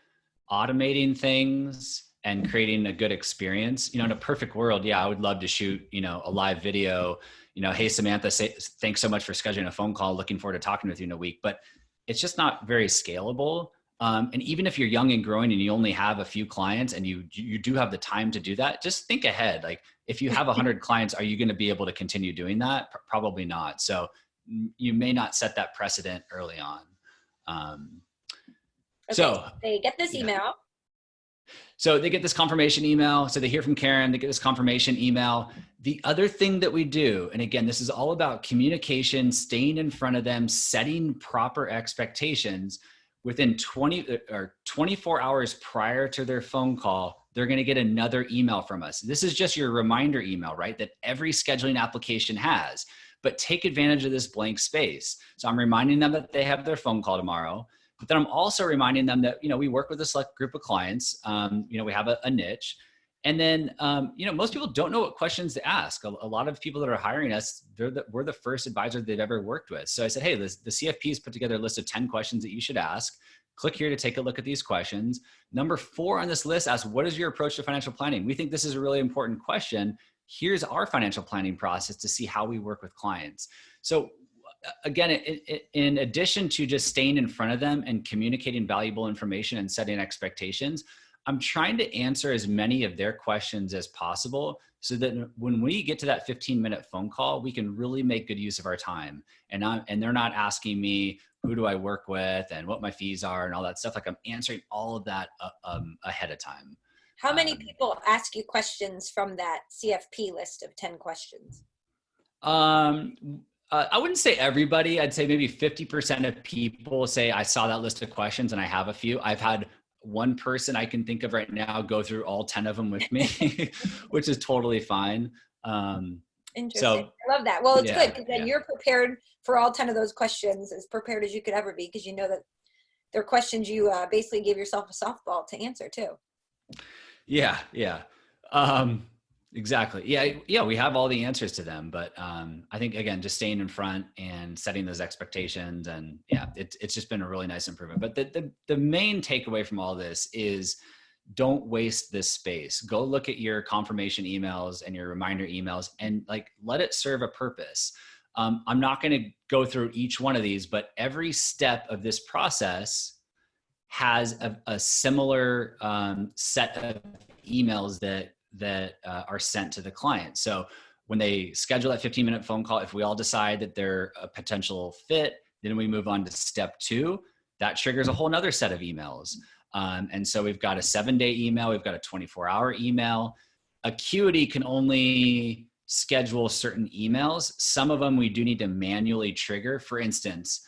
automating things and creating a good experience. In a perfect world, yeah, I would love to shoot, a live video, hey, Samantha, thanks so much for scheduling a phone call. Looking forward to talking with you in a week. But it's just not very scalable. And even if you're young and growing and you only have a few clients and you do have the time to do that, just think ahead. Like if you have 100 clients, are you going to be able to continue doing that? Probably not. So you may not set that precedent early on. Okay, so they get this email. So they get this confirmation email. So they hear from Karen, they get this confirmation email. The other thing that we do, and again, this is all about communication, staying in front of them, setting proper expectations. Within 24 hours prior to their phone call, they're going to get another email from us. This is just your reminder email, right? That every scheduling application has, but take advantage of this blank space. So I'm reminding them that they have their phone call tomorrow. But then I'm also reminding them that, we work with a select group of clients. We have a niche. And then, most people don't know what questions to ask. A lot of people that are hiring us, we're the first advisor they've ever worked with. So I said, hey, the CFP's put together a list of 10 questions that you should ask. Click here to take a look at these questions. Number 4 on this list asks, what is your approach to financial planning? We think this is a really important question. Here's our financial planning process to see how we work with clients. So again, in addition to just staying in front of them and communicating valuable information and setting expectations, I'm trying to answer as many of their questions as possible so that when we get to that 15-minute phone call, we can really make good use of our time. And they're not asking me, who do I work with and what my fees are and all that stuff. Like I'm answering all of that ahead of time. How many people ask you questions from that CFP list of 10 questions? I wouldn't say everybody. I'd say maybe 50% of people say, I saw that list of questions and I have a few. I've had one person I can think of right now go through all 10 of them with me, which is totally fine. Interesting. So, I love that. Well, it's good because then you're prepared for all 10 of those questions, as prepared as you could ever be, because you know that they're questions you basically gave yourself a softball to answer too. Yeah. Exactly. Yeah. We have all the answers to them, but I think again, just staying in front and setting those expectations, and it's just been a really nice improvement. But the main takeaway from all this is don't waste this space. Go look at your confirmation emails and your reminder emails and let it serve a purpose. I'm not going to go through each one of these, but every step of this process has a similar set of emails that are sent to the client. So when they schedule that 15-minute phone call, if we all decide that they're a potential fit, then we move on to step 2. That triggers a whole nother set of emails. And so we've got a 7-day email. We've got a 24-hour email. Acuity can only schedule certain emails. Some of them we do need to manually trigger. For instance,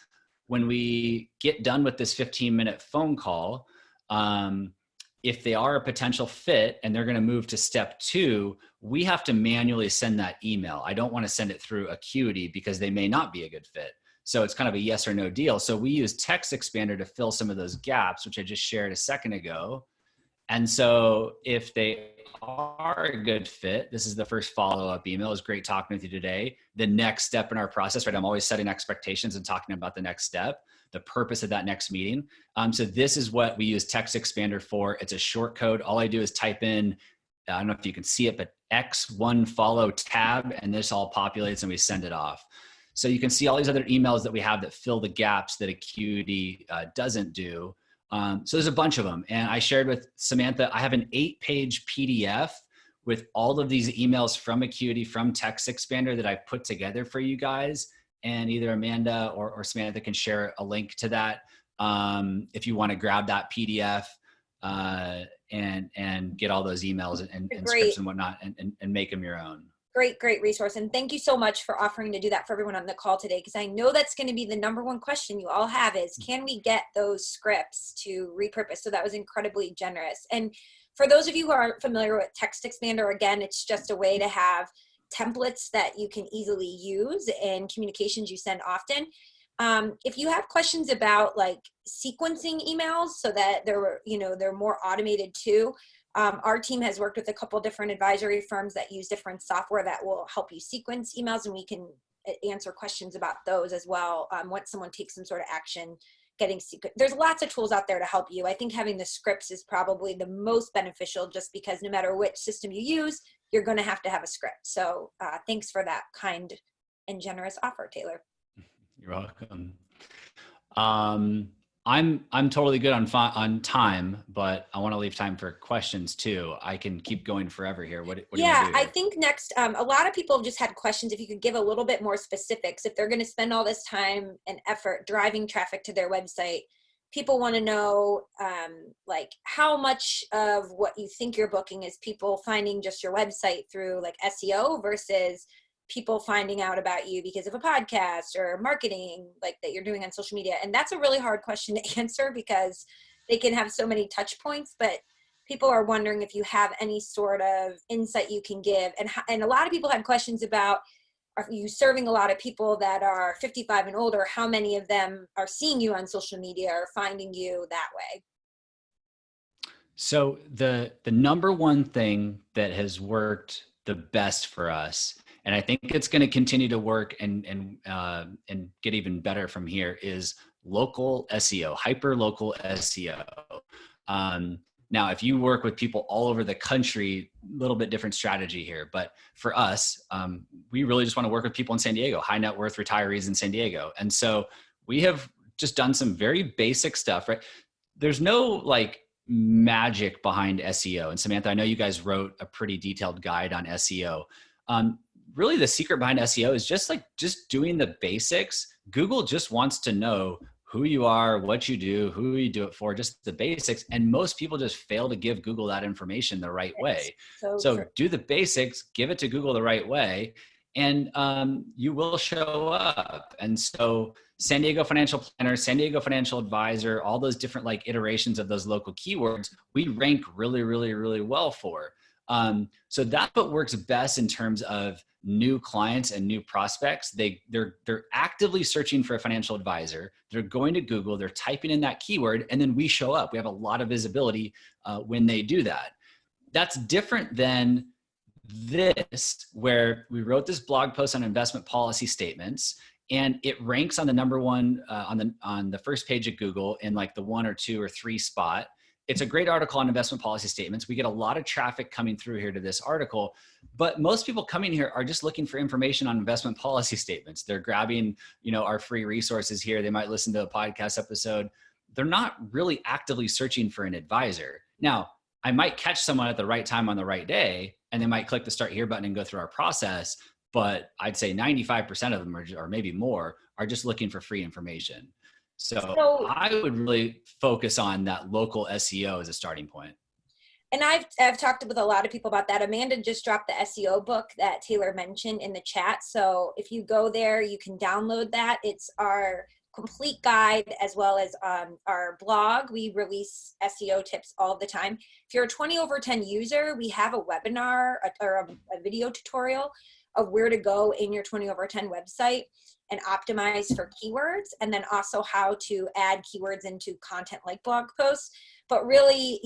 when we get done with this 15-minute phone call, if they are a potential fit and they're going to move to step 2, we have to manually send that email. I don't want to send it through Acuity because they may not be a good fit. So it's kind of a yes or no deal. So we use Text Expander to fill some of those gaps, which I just shared a second ago. And so if they are a good fit, this is the first follow-up email. It was great talking with you today. The next step in our process, right? I'm always setting expectations and talking about the next step, the purpose of that next meeting. So this is what we use Text Expander for. It's a short code. All I do is type in, I don't know if you can see it, but X1 follow tab, and this all populates and we send it off. So you can see all these other emails that we have that fill the gaps that Acuity doesn't do. So there's a bunch of them. And I shared with Samantha, I have an 8-page PDF with all of these emails from Acuity, from Text Expander that I put together for you guys. And either Amanda or Samantha can share a link to that if you want to grab that PDF and get all those emails and scripts and whatnot and make them your own. Great, great resource. And thank you so much for offering to do that for everyone on the call today, because I know that's going to be the number one question you all have is, can we get those scripts to repurpose? So that was incredibly generous. And for those of you who aren't familiar with Text Expander, again, it's just a way to have templates that you can easily use in communications you send often. If you have questions about like sequencing emails so that they're more automated too, our team has worked with a couple different advisory firms that use different software that will help you sequence emails, and we can answer questions about those as well. Once someone takes some sort of action, there's lots of tools out there to help you. I think having the scripts is probably the most beneficial, just because no matter which system you use, you're going to have a script. So thanks for that kind and generous offer, Taylor. You're welcome. I'm totally good on time, but I want to leave time for questions too. I can keep going forever here. What do you want to do here? I think next, a lot of people have just had questions. If you could give a little bit more specifics, if they're going to spend all this time and effort driving traffic to their website, people want to know like how much of what you think you're booking is people finding just your website through like SEO versus people finding out about you because of a podcast or marketing like that you're doing on social media. And that's a really hard question to answer because they can have so many touch points, but people are wondering if you have any sort of insight you can give. And a lot of people had questions about, are you serving a lot of people that are 55 and older? How many of them are seeing you on social media or finding you that way? So the number one thing that has worked the best for us, and I think it's going to continue to work and get even better from here, is local SEO, hyper local SEO. Now, if you work with people all over the country, a little bit different strategy here. But for us, we really just want to work with people in San Diego, high net worth retirees in San Diego. And so we have just done some very basic stuff, right? There's no like magic behind SEO. And Samantha, I know you guys wrote a pretty detailed guide on SEO. Really the secret behind SEO is just doing the basics. Google just wants to know who you are, what you do, who you do it for, just the basics. And most people just fail to give Google that information the right way. So do the basics, give it to Google the right way, and you will show up. And so San Diego Financial Planner, San Diego Financial Advisor, all those different like iterations of those local keywords, we rank really, really, really well for. So that's what works best in terms of new clients and new prospects. They're actively searching for a financial advisor. They're going to Google, they're typing in that keyword, and then we show up. We have a lot of visibility when they do that. That's different than this, where we wrote this blog post on investment policy statements, and it ranks on the number one on the first page of Google in like the 1 or 2 or 3 spot. It's a great article on investment policy statements. We get a lot of traffic coming through here to this article, but most people coming here are just looking for information on investment policy statements. They're grabbing, our free resources here. They might listen to a podcast episode. They're not really actively searching for an advisor. Now, I might catch someone at the right time on the right day, and they might click the start here button and go through our process. But I'd say 95% of them, or maybe more, are just looking for free information. So I would really focus on that local SEO as a starting point. And I've talked with a lot of people about that. Amanda just dropped the SEO book that Taylor mentioned in the chat. So if you go there, you can download that. It's our complete guide as well as our blog. We release SEO tips all the time. If you're a 20 over 10 user, we have a webinar or a video tutorial of where to go in your 20 over 10 website and optimize for keywords, and then also how to add keywords into content like blog posts. But really,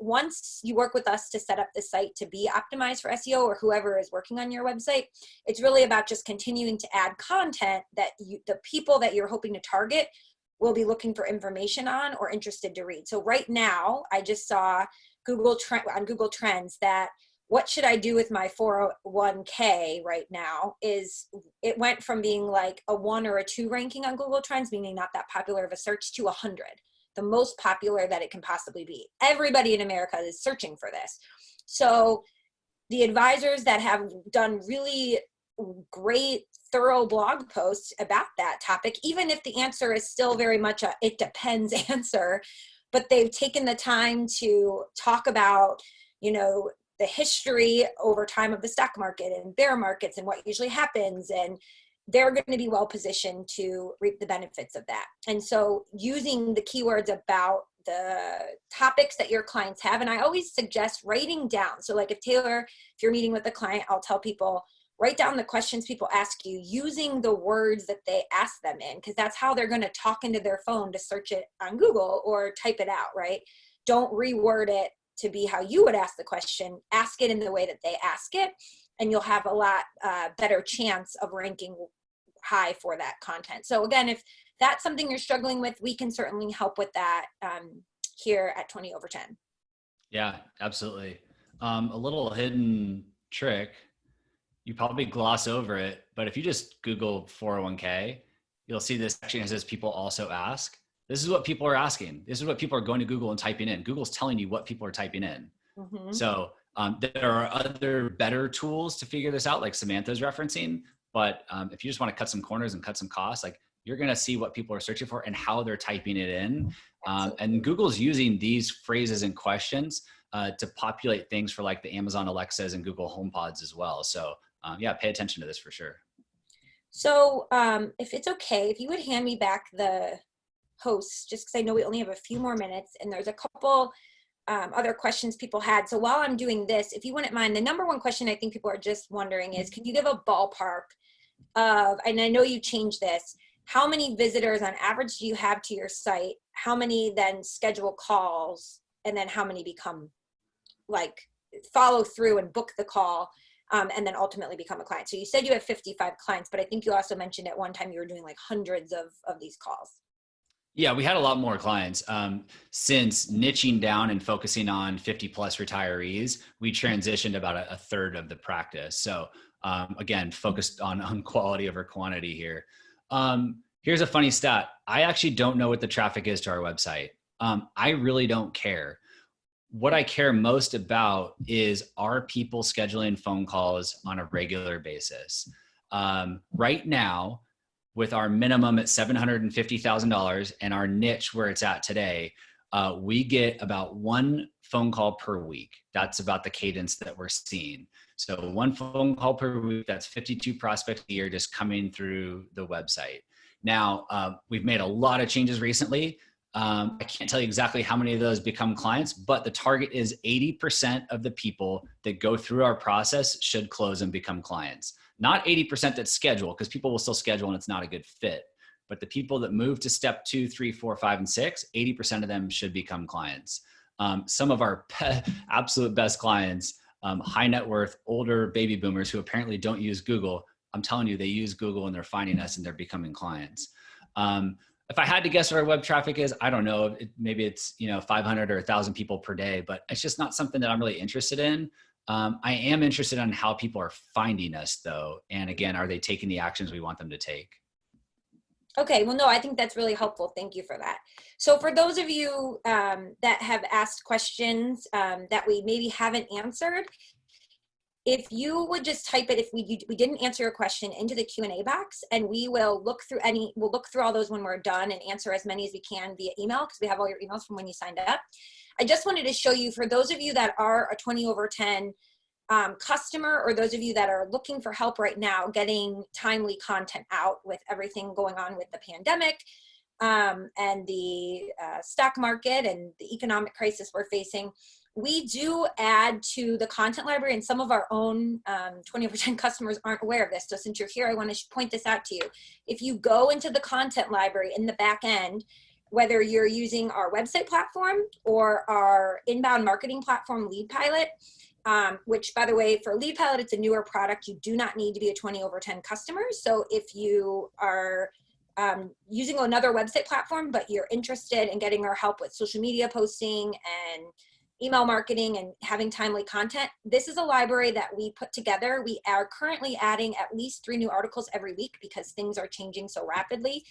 once you work with us to set up the site to be optimized for SEO, or whoever is working on your website, it's really about just continuing to add content that the people that you're hoping to target will be looking for information on or interested to read. So right now, I just saw on Google Trends that what should I do with my 401k right now is it went from being like a 1 or a 2 ranking on Google Trends, meaning not that popular of a search, to 100, the most popular that it can possibly be. Everybody in America is searching for this. So the advisors that have done really great, thorough blog posts about that topic, even if the answer is still very much a it depends answer, but they've taken the time to talk about, the history over time of the stock market and bear markets and what usually happens, and they're going to be well positioned to reap the benefits of that. And so using the keywords about the topics that your clients have, and I always suggest writing down. So like if you're meeting with a client, I'll tell people, write down the questions people ask you using the words that they ask them in, because that's how they're going to talk into their phone to search it on Google or type it out, right? Don't reword it to be how you would ask the question. Ask it in the way that they ask it, and you'll have a lot better chance of ranking high for that content. So again, if that's something you're struggling with, we can certainly help with that here at 20 over 10. Yeah, absolutely. A little hidden trick, you probably gloss over it, but if you just Google 401k, you'll see this section that says people also ask. This is what people are asking. This is what people are going to Google and typing in. Google's telling you what people are typing in. Mm-hmm. So there are other better tools to figure this out, like Samantha's referencing. But if you just want to cut some corners and cut some costs, like you're going to see what people are searching for and how they're typing it in. And Google's using these phrases and questions to populate things for like the Amazon Alexas and Google HomePods as well. So yeah, pay attention to this for sure. So if it's okay, if you would hand me back the hosts, just because I know we only have a few more minutes and there's a couple other questions people had. So while I'm doing this, if you wouldn't mind, the number one question I think people are just wondering is, can you give a ballpark of, and I know you changed this, how many visitors on average do you have to your site? How many then schedule calls? And then how many become like follow through and book the call and then ultimately become a client? So you said you have 55 clients, but I think you also mentioned at one time you were doing like hundreds of these calls. Yeah, we had a lot more clients. Since niching down and focusing on 50 plus retirees, we transitioned about a third of the practice. So again, focused on quality over quantity here. Here's a funny stat. I actually don't know what the traffic is to our website. I really don't care. What I care most about is, are people scheduling phone calls on a regular basis? Right now, with our minimum at $750,000 and our niche where it's at today, we get about one phone call per week. That's about the cadence that we're seeing. So one phone call per week, that's 52 prospects a year just coming through the website. Now, we've made a lot of changes recently. I can't tell you exactly how many of those become clients, but the target is 80% of the people that go through our process should close and become clients. Not 80% that schedule, because people will still schedule and it's not a good fit. But the people that move to step 2, 3, 4, 5, and 6, 80% of them should become clients. Some of our absolute best clients, high net worth, older baby boomers who apparently don't use Google. I'm telling you, they use Google and they're finding us and they're becoming clients. If I had to guess what our web traffic is, I don't know. Maybe it's 500 or 1,000 people per day, but it's just not something that I'm really interested in. I am interested in how people are finding us though. And again, are they taking the actions we want them to take? Okay, well, no, I think that's really helpful. Thank you for that. So for those of you that have asked questions that we maybe haven't answered, if you would just type it, if we didn't answer your question, into the Q&A box, and we will look through we'll look through all those when we're done and answer as many as we can via email, because we have all your emails from when you signed up. I just wanted to show you, for those of you that are a 20 over 10 customer, or those of you that are looking for help right now getting timely content out with everything going on with the pandemic and the stock market and the economic crisis we're facing, we do add to the content library, and some of our own 20 over 10 customers aren't aware of this. So since you're here, I want to point this out to you. If you go into the content library in the back end, whether you're using our website platform or our inbound marketing platform, Lead Pilot, which, by the way, for Lead Pilot, it's a newer product. You do not need to be a 20 over 10 customer. So if you are using another website platform, but you're interested in getting our help with social media posting and email marketing and having timely content, this is a library that we put together. We are currently adding at least 3 new articles every week because things are changing so rapidly.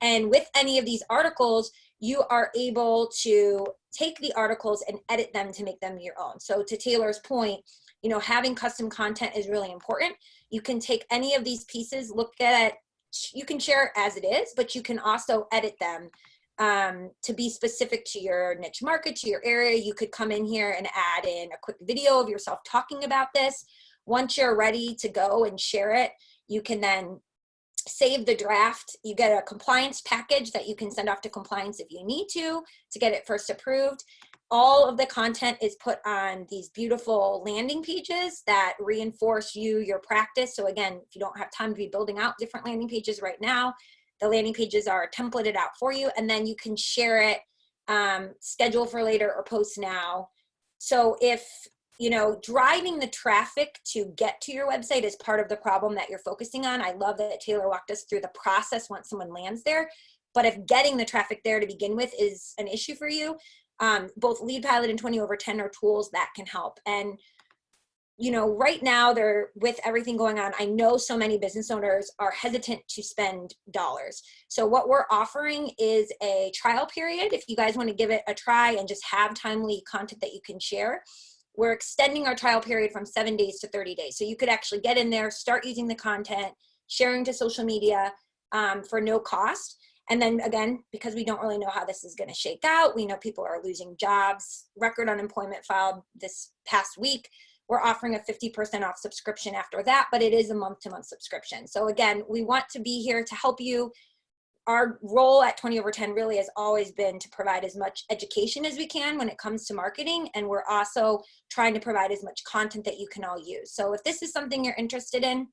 And with any of these articles, you are able to take the articles and edit them to make them your own. So to Taylor's point, having custom content is really important. You can take any of these pieces, look at it, you can share it as it is, but you can also edit them to be specific to your niche market, to your area. You could come in here and add in a quick video of yourself talking about this. Once you're ready to go and share it, you can then save the draft. You get a compliance package that you can send off to compliance if you need to get it first approved. All of the content is put on these beautiful landing pages that reinforce your practice. So again, if you don't have time to be building out different landing pages right now, the landing pages are templated out for you, and then you can share it, schedule for later or post now. So if, driving the traffic to get to your website is part of the problem that you're focusing on. I love that Taylor walked us through the process once someone lands there. But if getting the traffic there to begin with is an issue for you, both Lead Pilot and 20 over 10 are tools that can help. And right now, with everything going on, I know so many business owners are hesitant to spend dollars. So what we're offering is a trial period. If you guys want to give it a try and just have timely content that you can share, we're extending our trial period from 7 days to 30 days. So you could actually get in there, start using the content, sharing to social media for no cost. And then again, because we don't really know how this is going to shake out, we know people are losing jobs, record unemployment filed this past week. We're offering a 50% off subscription after that, but it is a month-to-month subscription. So again, we want to be here to help you. Our role at 20 over 10 really has always been to provide as much education as we can when it comes to marketing. And we're also trying to provide as much content that you can all use. So if this is something you're interested in,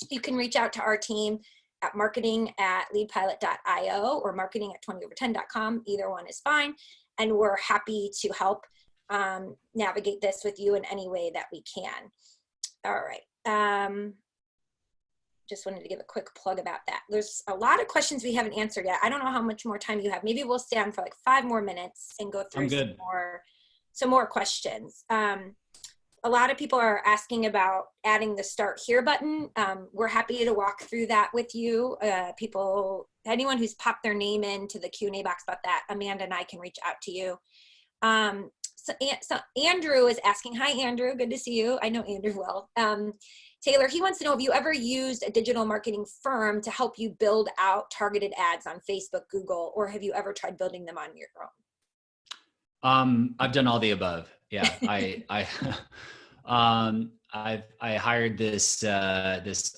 you can reach out to our team at marketing@leadpilot.io or marketing@20over10.com. Either one is fine. And we're happy to help navigate this with you in any way that we can. All right. Just wanted to give a quick plug about that. There's a lot of questions we haven't answered yet. I don't know how much more time you have. Maybe we'll stay on for like 5 more minutes and go through some more questions. A lot of people are asking about adding the Start Here button. We're happy to walk through that with you. Anyone who's popped their name into the Q&A box about that, Amanda and I can reach out to you. So Andrew is asking, hi Andrew, good to see you. I know Andrew well. Taylor, he wants to know if you ever used a digital marketing firm to help you build out targeted ads on Facebook, Google, or have you ever tried building them on your own? I've done all the above. Yeah, I hired this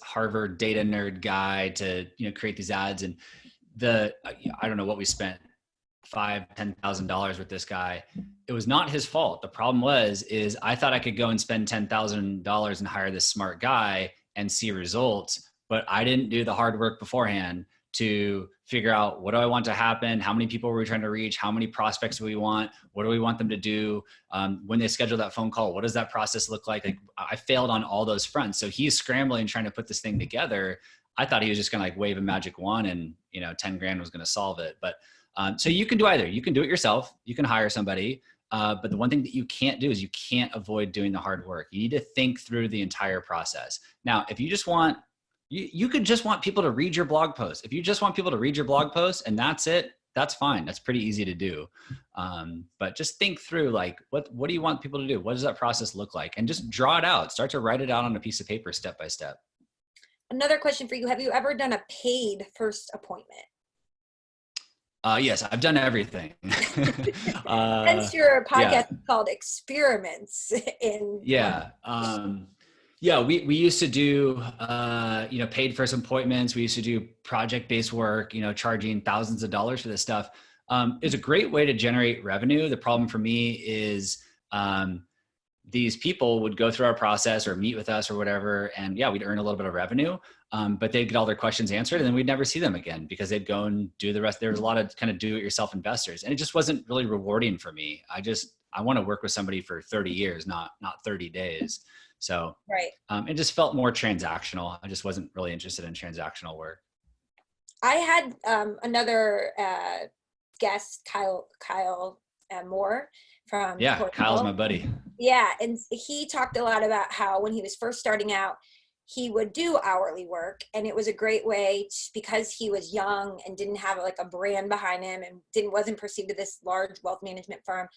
Harvard data nerd guy to create these ads, and I don't know what we spent, $5,000-$10,000 with this guy. It was not his fault. The problem is I thought I could go and spend $10,000 and hire this smart guy and see results, but I didn't do the hard work beforehand to figure out what do I want to happen, how many people are we trying to reach, how many prospects do we want, what do we want them to do, when they schedule that phone call, what does that process look like? Like I failed on all those fronts. So he's scrambling trying to put this thing together. I thought he was just gonna wave a magic wand and 10 grand was gonna solve it. But so you can do either. You can do it yourself. You can hire somebody. But the one thing that you can't do is you can't avoid doing the hard work. You need to think through the entire process. Now, if you just want, you could just want people to read your blog post. If you just want people to read your blog post and that's it, that's fine. That's pretty easy to do. But just think through like, what do you want people to do? What does that process look like? And just draw it out. Start to write it out on a piece of paper, step by step. Another question for you. Have you ever done a paid first appointment? Yes, I've done everything. Hence your podcast is called Experiments in. Yeah. We used to do, paid first appointments. We used to do project-based work, charging thousands of dollars for this stuff. It's a great way to generate revenue. The problem for me is these people would go through our process or meet with us or whatever. And we'd earn a little bit of revenue, but they'd get all their questions answered and then we'd never see them again because they'd go and do the rest. There was a lot of kind of do-it-yourself investors and it just wasn't really rewarding for me. I want to work with somebody for 30 years, not 30 days. So it just felt more transactional. I just wasn't really interested in transactional work. I had another guest, Kyle Moore from Portland. Kyle's my buddy. Yeah, and he talked a lot about how when he was first starting out, he would do hourly work, and it was a great way because he was young and didn't have like a brand behind him and wasn't perceived as this large wealth management firm,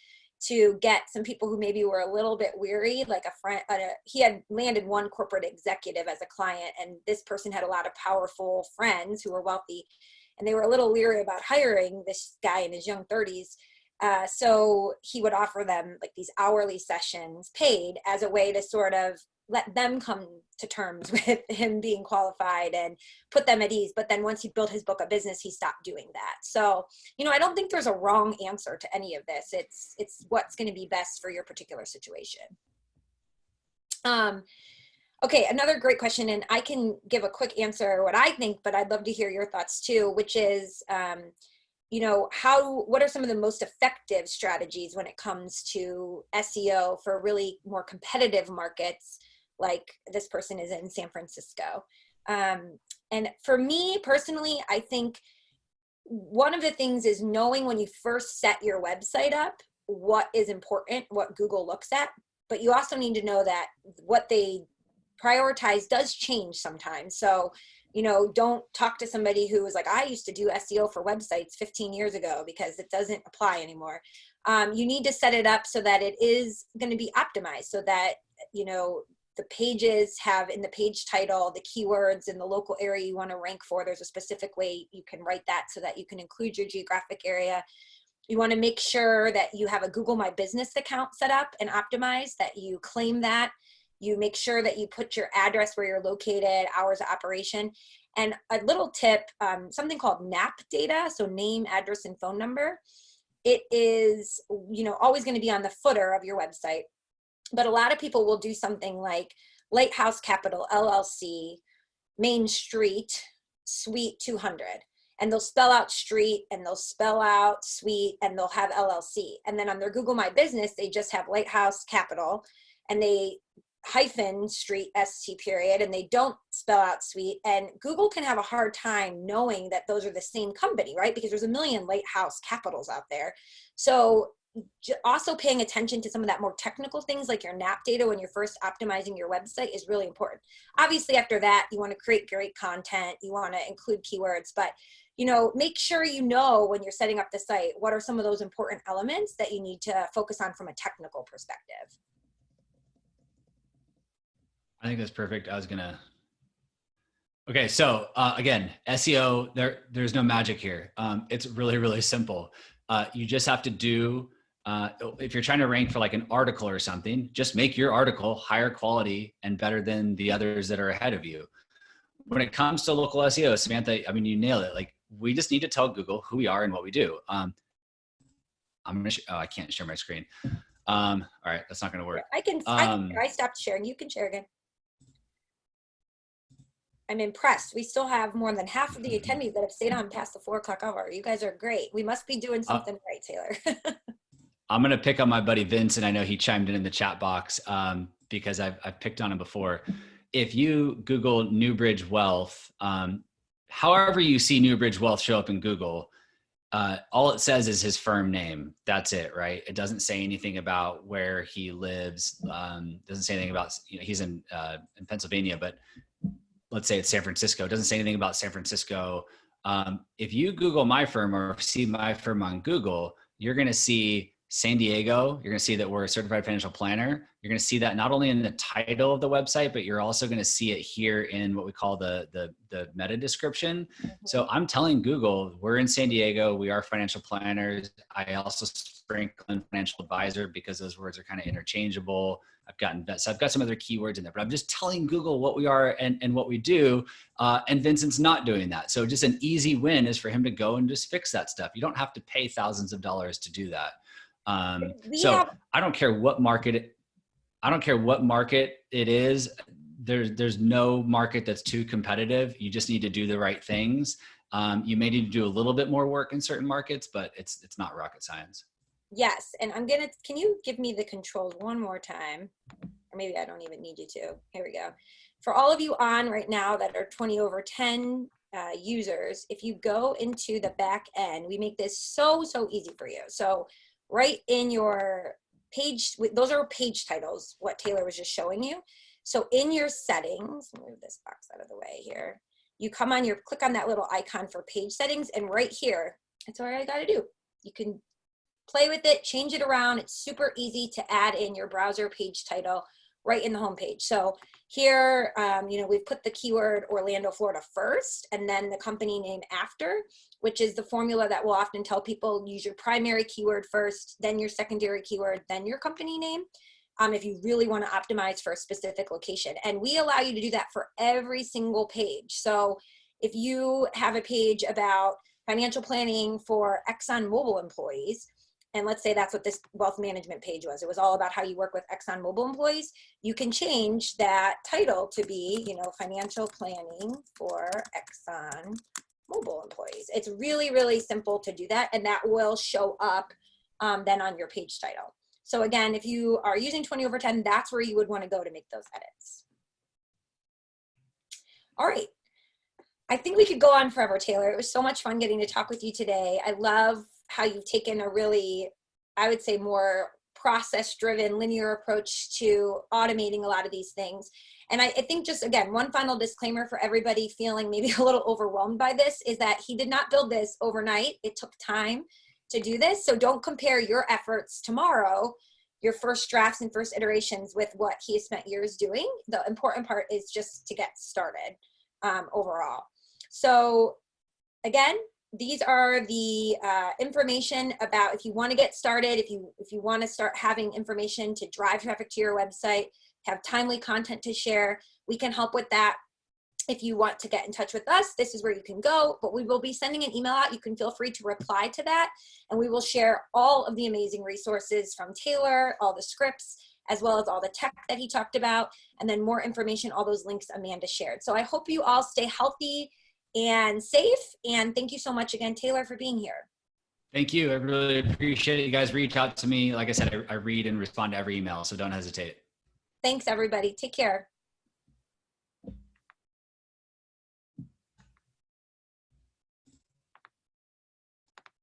to get some people who maybe were a little bit weary, like a friend. He had landed one corporate executive as a client, and this person had a lot of powerful friends who were wealthy. and they were a little leery about hiring this guy in his young 30s. So he would offer them like these hourly sessions paid as a way to sort of let them come to terms with him being qualified and put them at ease. But then once he built his book of business, he stopped doing that. So, you know, I don't think there's a wrong answer to any of this. It's what's going to be best for your particular situation. Okay, another great question, and I can give a quick answer what I think, but I'd love to hear your thoughts too, which is, you know, what are some of the most effective strategies when it comes to SEO for really more competitive markets, like this person is in San Francisco? And for me personally, I think one of the things is knowing when you first set your website up, what is important, what Google looks at, but you also need to know that what they prioritize does change sometimes. So, you know, don't talk to somebody who is like, I used to do SEO for websites 15 years ago, because it doesn't apply anymore. You need to set it up so that it is going to be optimized, so that, you know, the pages have in the page title the keywords in the local area you want to rank for. There's a specific way you can write that so that you can include your geographic area. You want to make sure that you have a Google My Business account set up and optimized, that you claim that. You make sure that you put your address where you're located, hours of operation. And a little tip, something called NAP data, so name, address, and phone number. It is, you know, always going to be on the footer of your website. But a lot of people will do something like Lighthouse Capital, LLC, Main Street, Suite 200. And they'll spell out street, and they'll spell out suite, and they'll have LLC. And then on their Google My Business, they just have Lighthouse Capital, and they hyphen street st period, and they don't spell out suite. And Google can have a hard time knowing that those are the same company, right? Because there's a million Lighthouse Capitals out there. So also paying attention to some of that more technical things like your NAP data when you're first optimizing your website is really important. Obviously, after that, you want to create great content, you want to include keywords, but you know, make sure you know when you're setting up the site, what are some of those important elements that you need to focus on from a technical perspective. I think that's perfect. Okay. So again, SEO, there's no magic here. It's really, really simple. You just have to do, if you're trying to rank for like an article or something, just make your article higher quality and better than the others that are ahead of you. When it comes to local SEO, Samantha, I mean, you nailed it. Like, we just need to tell Google who we are and what we do. I can't share my screen. All right, that's not going to work. I stopped sharing. You can share again. I'm impressed. We still have more than half of the attendees that have stayed on past the 4 o'clock hour. You guys are great. We must be doing something right, Taylor. I'm going to pick on my buddy Vince, and I know he chimed in the chat box because I've picked on him before. If you Google Newbridge Wealth, however you see Newbridge Wealth show up in Google, all it says is his firm name. That's it, right? It doesn't say anything about where he lives. Doesn't say anything about, you know, he's in Pennsylvania, but let's say it's San Francisco. It doesn't say anything about San Francisco. If you Google my firm or see my firm on Google, you're going to see San Diego. You're going to see that we're a certified financial planner. You're going to see that not only in the title of the website, but you're also going to see it here in what we call the meta description. So I'm telling Google, we're in San Diego. We are financial planners. I also sprinkle in financial advisor because those words are kind of interchangeable. I've got some other keywords in there, but I'm just telling Google what we are and what we do. And Vincent's not doing that. So just an easy win is for him to go and just fix that stuff. You don't have to pay thousands of dollars to do that. I don't care what market it is. There's no market that's too competitive. You just need to do the right things. You may need to do a little bit more work in certain markets, but it's not rocket science. Yes. And can you give me the controls one more time? Or maybe I don't even need you to. Here we go. For all of you on right now that are 20 over 10 users, if you go into the back end, we make this so easy for you. So right in your page, those are page titles, what Taylor was just showing you. So in your settings, move this box out of the way here. You come on, click on that little icon for page settings, and right here, that's all I got to do. You can play with it, change it around. It's super easy to add in your browser page title right in the home page. So Here, we've put the keyword Orlando, Florida first, and then the company name after, which is the formula that will often tell people use your primary keyword first, then your secondary keyword, then your company name, if you really want to optimize for a specific location. And we allow you to do that for every single page. So if you have a page about financial planning for ExxonMobil employees, and let's say that's what this wealth management page was. It was all about how you work with ExxonMobil employees. You can change that title to be, financial planning for ExxonMobil employees. It's really, really simple to do that, and that will show up then on your page title. So again, if you are using 20/10, that's where you would want to go to make those edits. All right. I think we could go on forever, Taylor. It was so much fun getting to talk with you today. I love how you've taken a really, I would say, more process-driven, linear approach to automating a lot of these things. And I think just, again, one final disclaimer for everybody feeling maybe a little overwhelmed by this is that he did not build this overnight. It took time to do this. So don't compare your efforts tomorrow, your first drafts and first iterations, with what he has spent years doing. The important part is just to get started overall. So again, these are the information about if you want to get started, if you want to start having information to drive traffic to your website, have timely content to share, we can help with that. If you want to get in touch with us, this is where you can go, but we will be sending an email out. You can feel free to reply to that, and we will share all of the amazing resources from Taylor, all the scripts, as well as all the tech that he talked about, and then more information, all those links Amanda shared. So I hope you all stay healthy and safe. And thank you so much again, Taylor, for being here. Thank you. I really appreciate it. You guys reach out to me. Like I said, I read and respond to every email, so don't hesitate. Thanks, everybody. Take care.